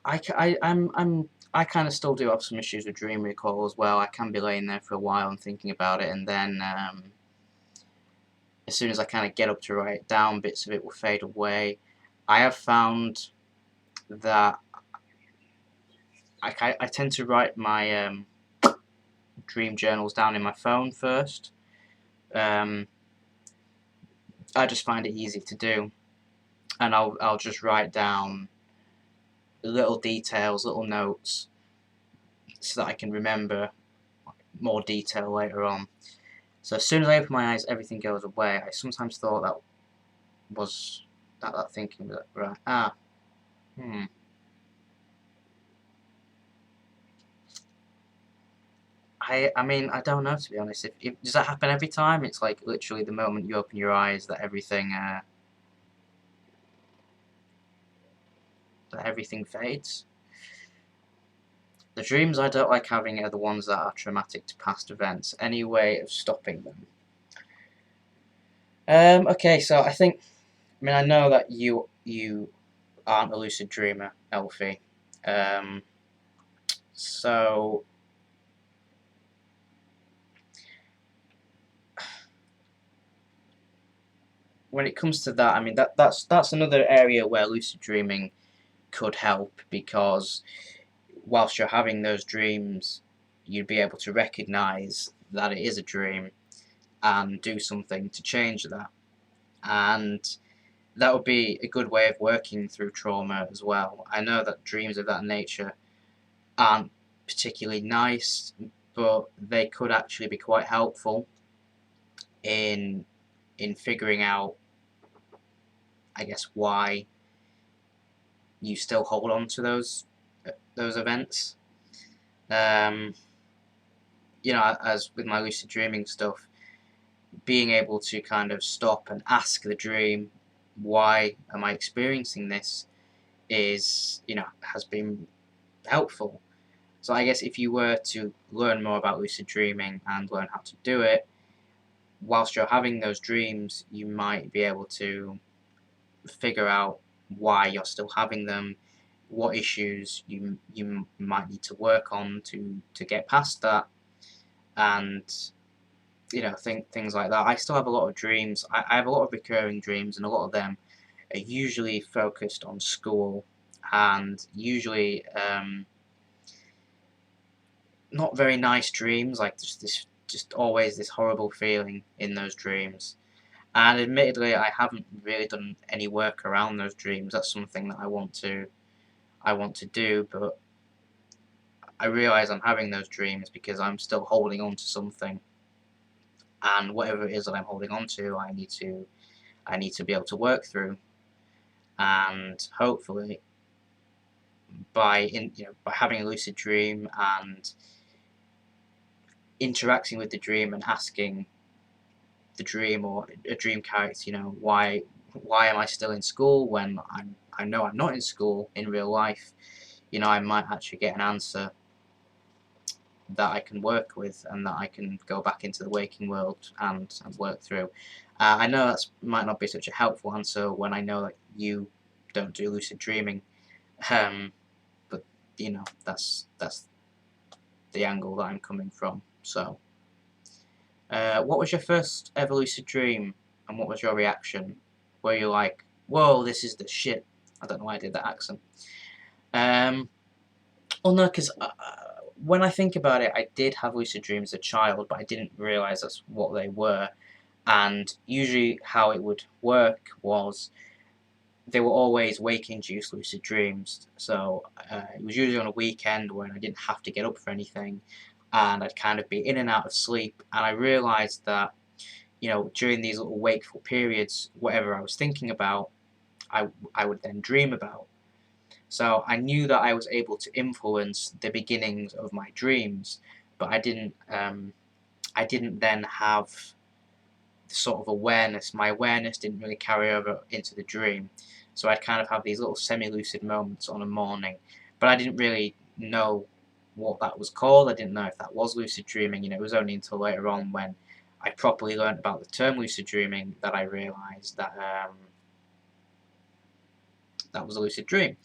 I kind of still do have some issues with dream recall as well. I can be laying there for a while and thinking about it, and then as soon as I kind of get up to write it down, bits of it will fade away. I have found that I tend to write my dream journals down in my phone first. I just find it easy to do, and I'll just write down little details, little notes, so that I can remember more detail later on. So as soon as I open my eyes, everything goes away. I sometimes thought that was that thinking was right. Hmm. I mean, I don't know, to be honest. If does that happen every time? It's like literally the moment you open your eyes that everything fades. The dreams I don't like having are the ones that are traumatic to past events. Any way of stopping them? Okay, so I mean, I know that you aren't a lucid dreamer, Elfie. Um, so when it comes to that, I mean that's another area where lucid dreaming could help, because whilst you're having those dreams, you'd be able to recognise that it is a dream and do something to change that. And that would be a good way of working through trauma as well. I know that dreams of that nature aren't particularly nice, but they could actually be quite helpful in figuring out, I guess, why you still hold on to those events. Um, as with my lucid dreaming stuff, being able to kind of stop and ask the dream, why am I experiencing this, has been helpful. So I guess if you were to learn more about lucid dreaming and learn how to do it, whilst you're having those dreams, you might be able to figure out why you're still having them, what issues you might need to work on to get past that, and things like that. I still have a lot of dreams. I have a lot of recurring dreams, and a lot of them are usually focused on school, and usually not very nice dreams. Like just always this horrible feeling in those dreams. And admittedly, I haven't really done any work around those dreams. That's something that I want to do, but I realise I'm having those dreams because I'm still holding on to something, and whatever it is that I'm holding on to, I need to be able to work through, and hopefully by having a lucid dream and interacting with the dream and asking the dream or a dream character, why am I still in school when I know I'm not in school in real life? I might actually get an answer that I can work with and that I can go back into the waking world and work through. I know that might not be such a helpful answer when I know that you don't do lucid dreaming, but that's the angle that I'm coming from. So, what was your first ever lucid dream, and what was your reaction? Were you like, "Whoa, this is the shit"? I don't know why I did that accent. Um, well, no, because when I think about it, I did have lucid dreams as a child, but I didn't realise that's what they were. And usually, how it would work was they were always wake-induced lucid dreams. So it was usually on a weekend when I didn't have to get up for anything, and I'd kind of be in and out of sleep. And I realised that during these little wakeful periods, whatever I was thinking about, I would then dream about. So I knew that I was able to influence the beginnings of my dreams, but I didn't then have the sort of awareness. My awareness didn't really carry over into the dream. So I'd kind of have these little semi-lucid moments on a morning, but I didn't really know what that was called. I didn't know if that was lucid dreaming. It was only until later on when I properly learned about the term lucid dreaming that I realised that that was a lucid dream.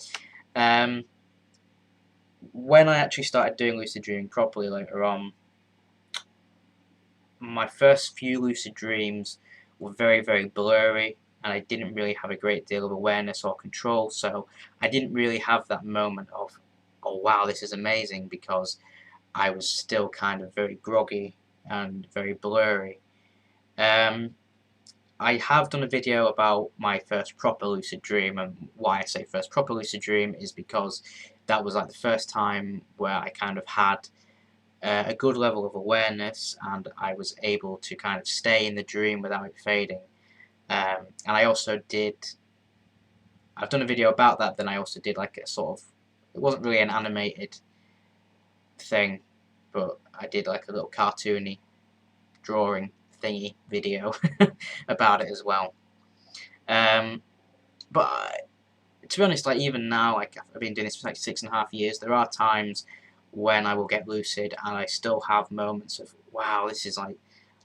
When I actually started doing lucid dreaming properly later on, my first few lucid dreams were very, very blurry, and I didn't really have a great deal of awareness or control, so I didn't really have that moment of, oh wow, this is amazing, because I was still kind of very groggy and very blurry. I have done a video about my first proper lucid dream, and why I say first proper lucid dream is because that was like the first time where I kind of had a good level of awareness, and I was able to kind of stay in the dream without it fading. And I also did, I've done a video about that, then I also did like a sort of, it wasn't really an animated thing, but I did like a little cartoony drawing thingy video about it as well. But to be honest, like even now, like I've been doing this for like 6.5 years, there are times when I will get lucid and I still have moments of, wow, this is like,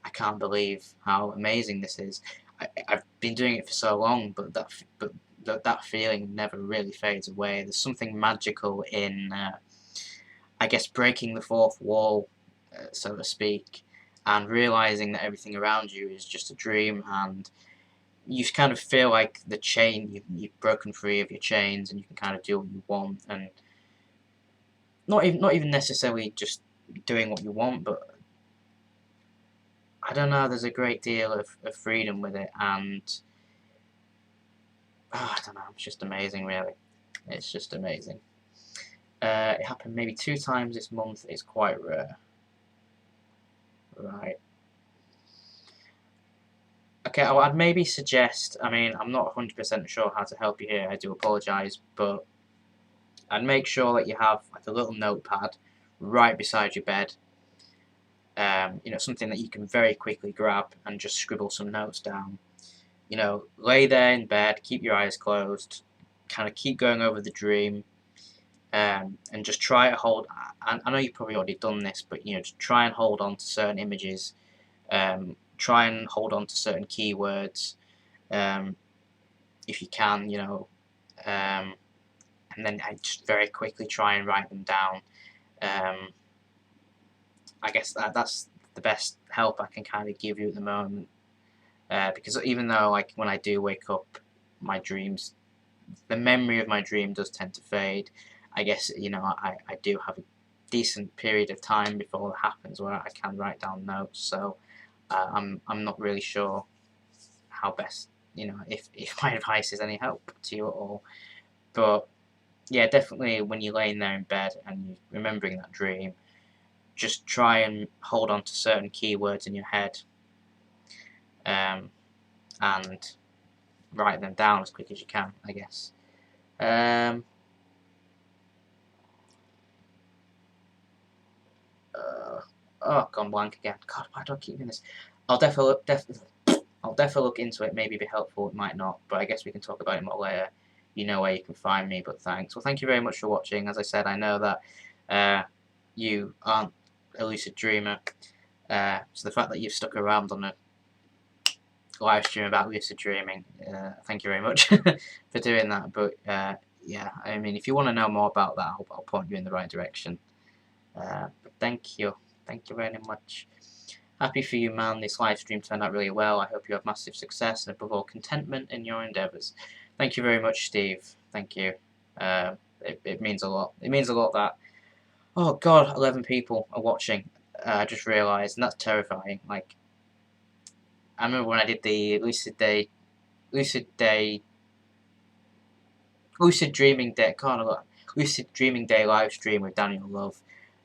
I can't believe how amazing this is. I've been doing it for so long, but that feeling never really fades away. There's something magical in, I guess, breaking the fourth wall, so to speak, and realizing that everything around you is just a dream, and you kind of feel like the chain, you've broken free of your chains, and you can kind of do what you want, and not even necessarily just doing what you want, but I don't know, there's a great deal of freedom with it, and I don't know, it's just amazing, really. It's just amazing. It happened maybe 2 times this month. It's quite rare. Right. Okay, I'd maybe suggest, I mean, I'm not 100% sure how to help you here, I do apologise, but I'd make sure that you have like a little notepad right beside your bed. Something that you can very quickly grab and just scribble some notes down. Lay there in bed, keep your eyes closed, kind of keep going over the dream, and just try to hold. I know you've probably already done this, but just try and hold on to certain images. Try and hold on to certain keywords, if you can. And then I just very quickly try and write them down. I guess that's the best help I can kind of give you at the moment, because even though like when I do wake up, my dreams, the memory of my dream does tend to fade. I guess I do have a decent period of time before that happens where I can write down notes. So I'm not really sure how best if my advice is any help to you at all. But yeah, definitely when you're laying there in bed and you're remembering that dream, just try and hold on to certain keywords in your head, and write them down as quick as you can, I guess. Gone blank again. God, why do I keep doing this? I'll definitely look into it. Maybe be helpful. It might not, but I guess we can talk about it more later. You know where you can find me. But thanks. Well, thank you very much for watching. As I said, I know that you aren't a lucid dreamer, so the fact that you've stuck around on a live stream about lucid dreaming, thank you very much for doing that. But yeah, I mean, if you want to know more about that, I'll point you in the right direction. But thank you very much. Happy for you, man. This live stream turned out really well. I hope you have massive success and above all contentment in your endeavours. Thank you very much, Steve. Thank you. It means a lot. It means a lot that, oh god, 11 people are watching. I just realised, and that's terrifying. Like, I remember when I did the Lucid Dreaming Day, Lucid Dreaming Day live stream with Daniel Love.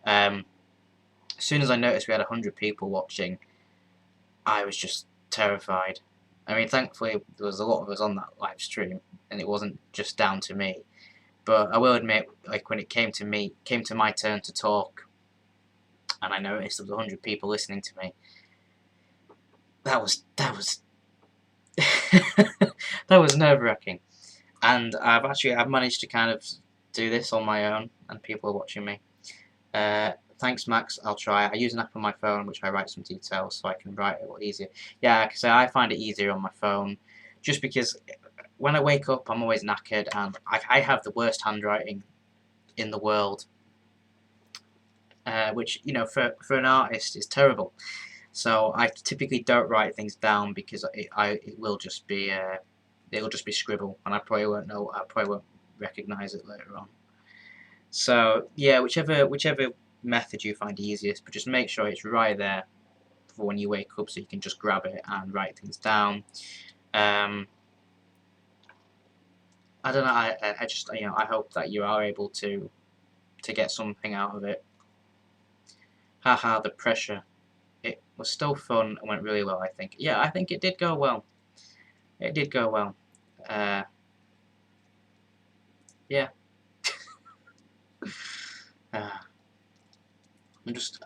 As soon as I noticed we had 100 people watching, I was just terrified. I mean, thankfully there was a lot of us on that live stream, and it wasn't just down to me. But I will admit, like when it came to my turn to talk, and I noticed there was 100 people listening to me. That was that was nerve-wracking. And I've managed to kind of do this on my own, and people are watching me. Thanks, Max. I'll try. I use an app on my phone which I write some details so I can write it a lot easier. Yeah, because I find it easier on my phone, just because when I wake up I'm always knackered, and I have the worst handwriting in the world, which for an artist is terrible. So I typically don't write things down because it will just be scribble, and I probably won't recognise it later on. So yeah, whichever method you find easiest, but just make sure it's right there for when you wake up, so you can just grab it and write things down. I don't know. I just I hope that you are able to get something out of it. Haha, the pressure. It was still fun and went really well. I think. Yeah, I think it did go well. It did go well. Yeah.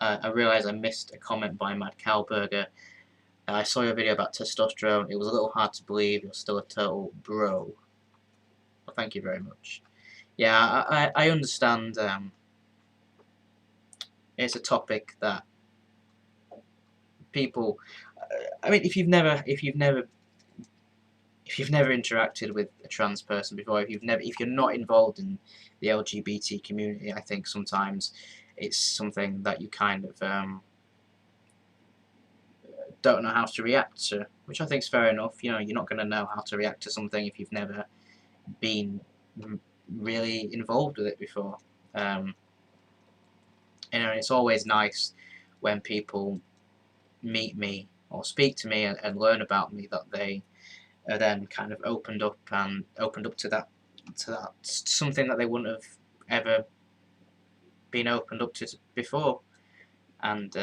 I realised I missed a comment by Mad Cowburger. I saw your video about testosterone. It was a little hard to believe you're still a total bro. Well, thank you very much. Yeah, I understand. It's a topic that people. I mean, if you've never interacted with a trans person before, if you're not involved in the LGBT community, I think sometimes it's something that you kind of don't know how to react to, which I think is fair enough. You're not going to know how to react to something if you've never been really involved with it before. It's always nice when people meet me or speak to me and learn about me, that they are then kind of opened up to that something that they wouldn't have ever been opened up to before. And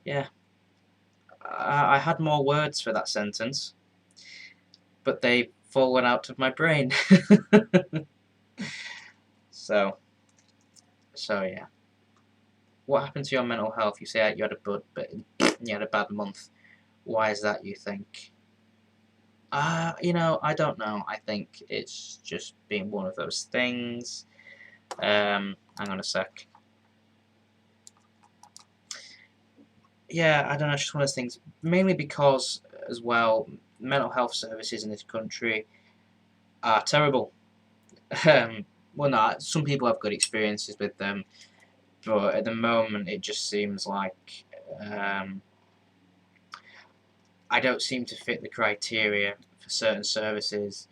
yeah, I had more words for that sentence, but they've fallen out of my brain. so yeah. What happened to your mental health? You say you had a bad month. Why is that, you think? I don't know. I think it's just been one of those things. Hang on a sec. Yeah, I don't know. It's just one of those things. Mainly because, as well, mental health services in this country are terrible. Well, no, some people have good experiences with them, but at the moment it just seems like I don't seem to fit the criteria for certain services.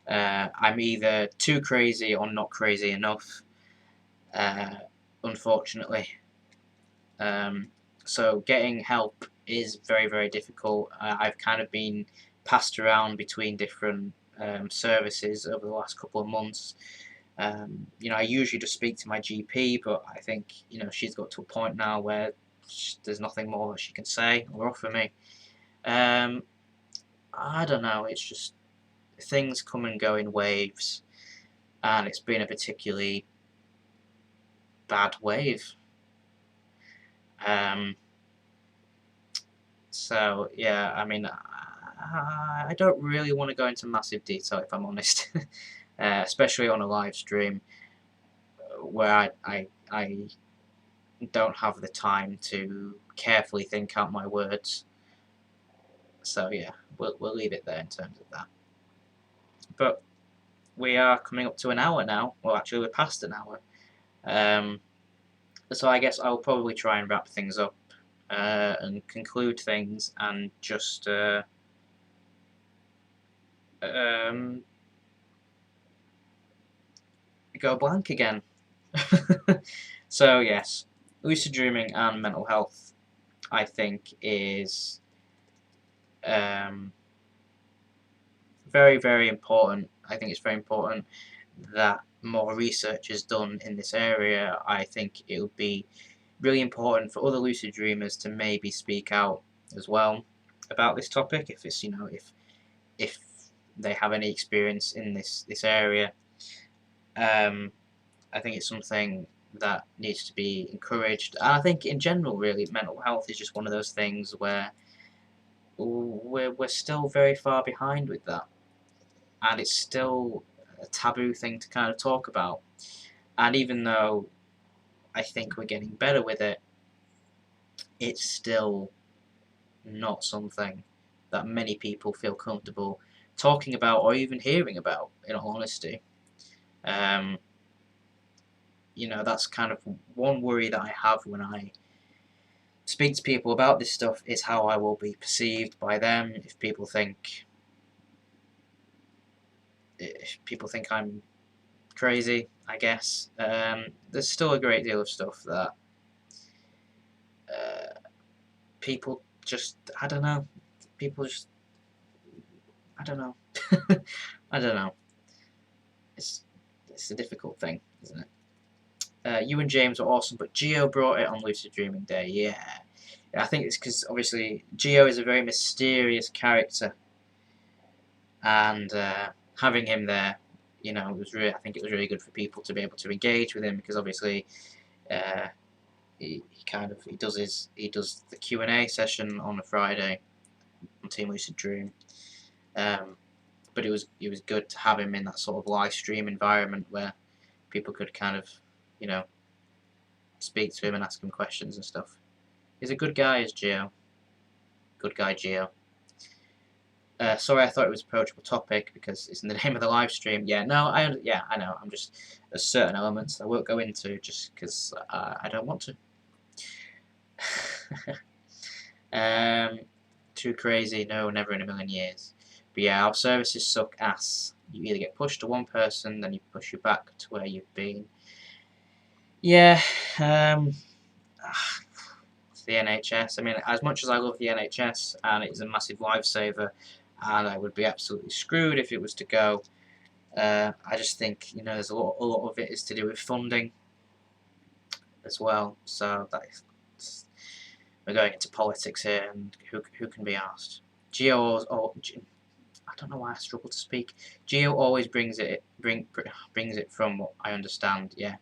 I'm either too crazy or not crazy enough, unfortunately. So getting help is very, very difficult. I've kind of been passed around between different services over the last couple of months. I usually just speak to my GP, but I think she's got to a point now where there's nothing more that she can say or offer me. I don't know. It's just things come and go in waves, and it's been a particularly bad wave. So yeah, I mean, I don't really want to go into massive detail, if I'm honest, especially on a live stream where I don't have the time to carefully think out my words. So yeah, we'll leave it there in terms of that. But we are coming up to an hour now. Well, actually, we're past an hour. So I guess I'll probably try and wrap things up and conclude things, and just go blank again. So yes, lucid dreaming and mental health, I think, is very, very important. I think it's very important that more research is done in this area. I think it would be really important for other lucid dreamers to maybe speak out as well about this topic, if it's if they have any experience in this area. I think it's something that needs to be encouraged. And I think in general, really, mental health is just one of those things where we're still very far behind with that, and it's still a taboo thing to kind of talk about. And even though I think we're getting better with it, it's still not something that many people feel comfortable talking about or even hearing about, in all honesty. Um, that's kind of one worry that I have when I speak to people about this stuff, is how I will be perceived by them. If people think I'm crazy, I guess. There's still a great deal of stuff that uh, people just, I don't know. People just, I don't know. I don't know. It's it's a difficult thing, isn't it? You and James were awesome, but Geo brought it on Lucid Dreaming Day. Yeah, I think it's because obviously Geo is a very mysterious character, and having him there, it was really. I think it was really good for people to be able to engage with him, because obviously uh, he does the Q&A session on a Friday on Team Lucid Dream. But it was good to have him in that sort of live stream environment where people could kind of, you know, speak to him and ask him questions and stuff. He's a good guy, is Geo. Good guy, Geo. Sorry, I thought it was an approachable topic because it's in the name of the live stream. Yeah, no, I know. I'm just, there's certain elements I won't go into just because I don't want to. Too crazy? No, never in a million years. But yeah, our services suck ass. You either get pushed to one person, then you push you back to where you've been. Yeah, it's the NHS. I mean, as much as I love the NHS, and it's a massive lifesaver, and I would be absolutely screwed if it was to go, I just think, there's a lot of it is to do with funding as well. So we're going into politics here, and who can be asked? I don't know why I struggle to speak. Geo always brings it from what I understand. Yeah.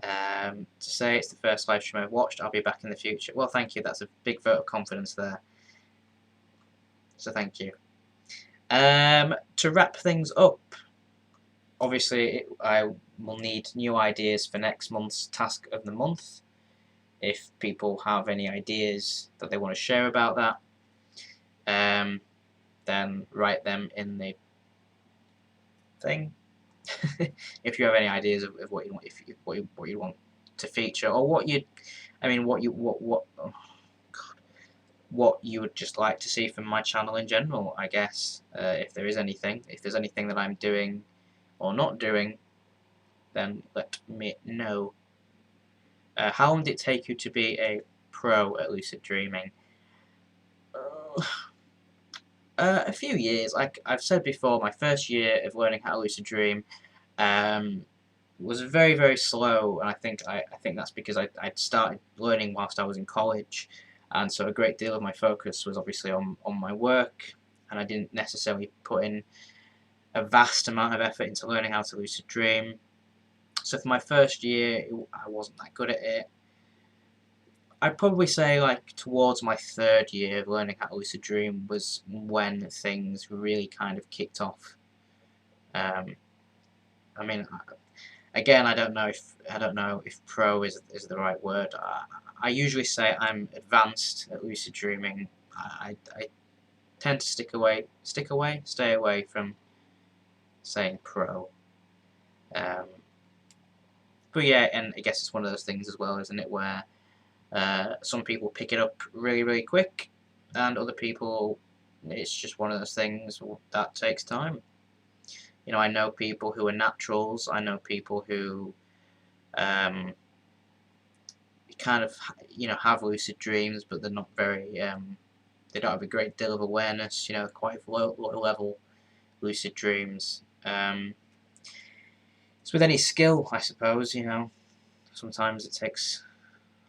To say it's the first live stream I've watched, I'll be back in the future. Well, thank you. That's a big vote of confidence there. So thank you. To wrap things up, obviously I will need new ideas for next month's task of the month. If people have any ideas that they want to share about that, then write them in the thing. If you have any ideas of what you want, what you want to feature, or what you would just like to see from my channel in general, I guess. If there's anything that I'm doing or not doing, then let me know. How long did it take you to be a pro at lucid dreaming? A few years. Like I've said before, my first year of learning how to lucid dream was very, very slow, and I think that's because I'd started learning whilst I was in college, and so a great deal of my focus was obviously on my work, and I didn't necessarily put in a vast amount of effort into learning how to lucid dream. So for my first year, I wasn't that good at it. I'd probably say like towards my third year of learning how to lucid dream was when things really kind of kicked off. I mean, again, I don't know if pro is the right word. I usually say I'm advanced at lucid dreaming. I tend to stay away from saying pro. But yeah, and I guess it's one of those things as well, isn't it, where some people pick it up really, really quick, and other people, it's just one of those things that takes time. I know people who are naturals. I know people who kind of have lucid dreams, but they're not very they don't have a great deal of awareness. Quite low level lucid dreams. It's with any skill, I suppose. Sometimes it takes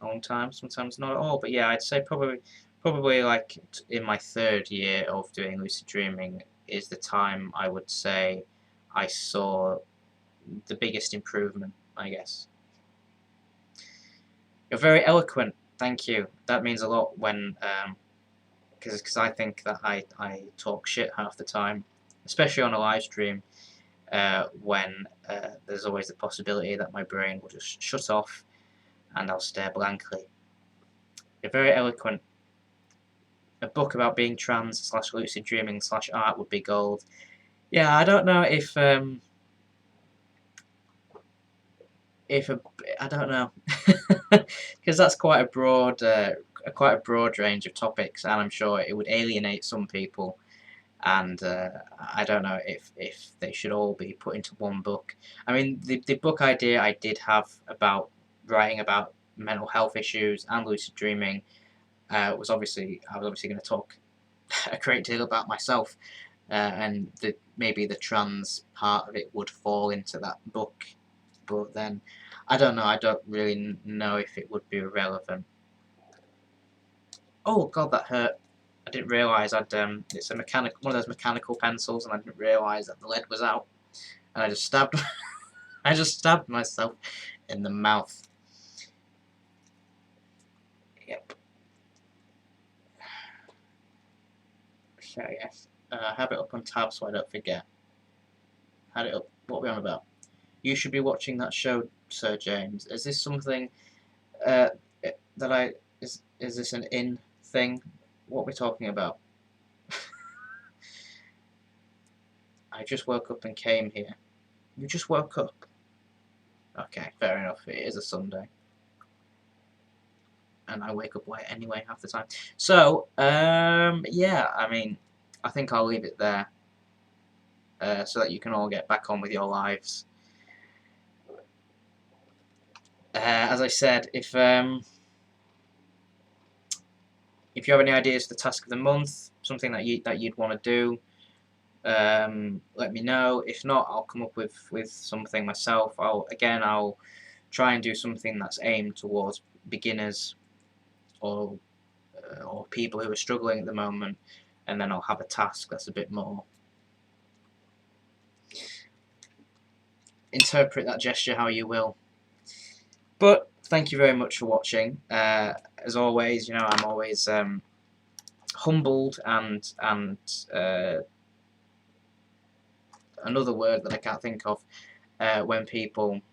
a long time, sometimes not at all. But yeah, I'd say probably like in my third year of doing lucid dreaming, is the time I would say I saw the biggest improvement, I guess. You're very eloquent, thank you. That means a lot when, because I think that I talk shit half the time, especially on a live stream, when there's always the possibility that my brain will just shut off and I'll stare blankly. You're very eloquent. A book about being trans / lucid dreaming / art would be gold. Yeah, I don't know if I don't know, because that's quite a broad range of topics, and I'm sure it would alienate some people. And I don't know if they should all be put into one book. I mean, the book idea I did have about writing about mental health issues and lucid dreaming I was obviously going to talk a great deal about myself, and maybe the trans part of it would fall into that book. But then, I don't know. I don't really know if it would be relevant. Oh God, that hurt. I didn't realise it's one of those mechanical pencils, and I didn't realise that the lead was out, and I just stabbed. I just stabbed myself in the mouth. Yep. So yes, have it up on tab so I don't forget. Had it up. What are we on about? You should be watching that show, Sir James. Is this something that is this an in thing? What are we talking about? I just woke up and came here. You just woke up. Okay, fair enough. It is a Sunday. And I wake up late anyway half the time. So, yeah, I mean, I think I'll leave it there so that you can all get back on with your lives. As I said, if you have any ideas for the task of the month, something that you'd want to do, let me know. If not, I'll come up with something myself. I'll try and do something that's aimed towards beginners or people who are struggling at the moment, and then I'll have a task that's a bit more. Interpret that gesture how you will. But thank you very much for watching. As always, you know, I'm always humbled and another word that I can't think of when people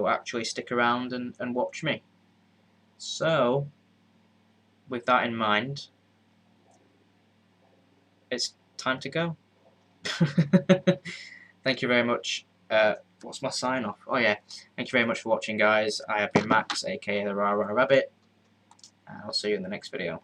actually stick around and watch me. So, with that in mind, it's time to go. Thank you very much. What's my sign off? Oh yeah, thank you very much for watching, guys. I have been Max, aka the RaRa Rabbit, and I'll see you in the next video.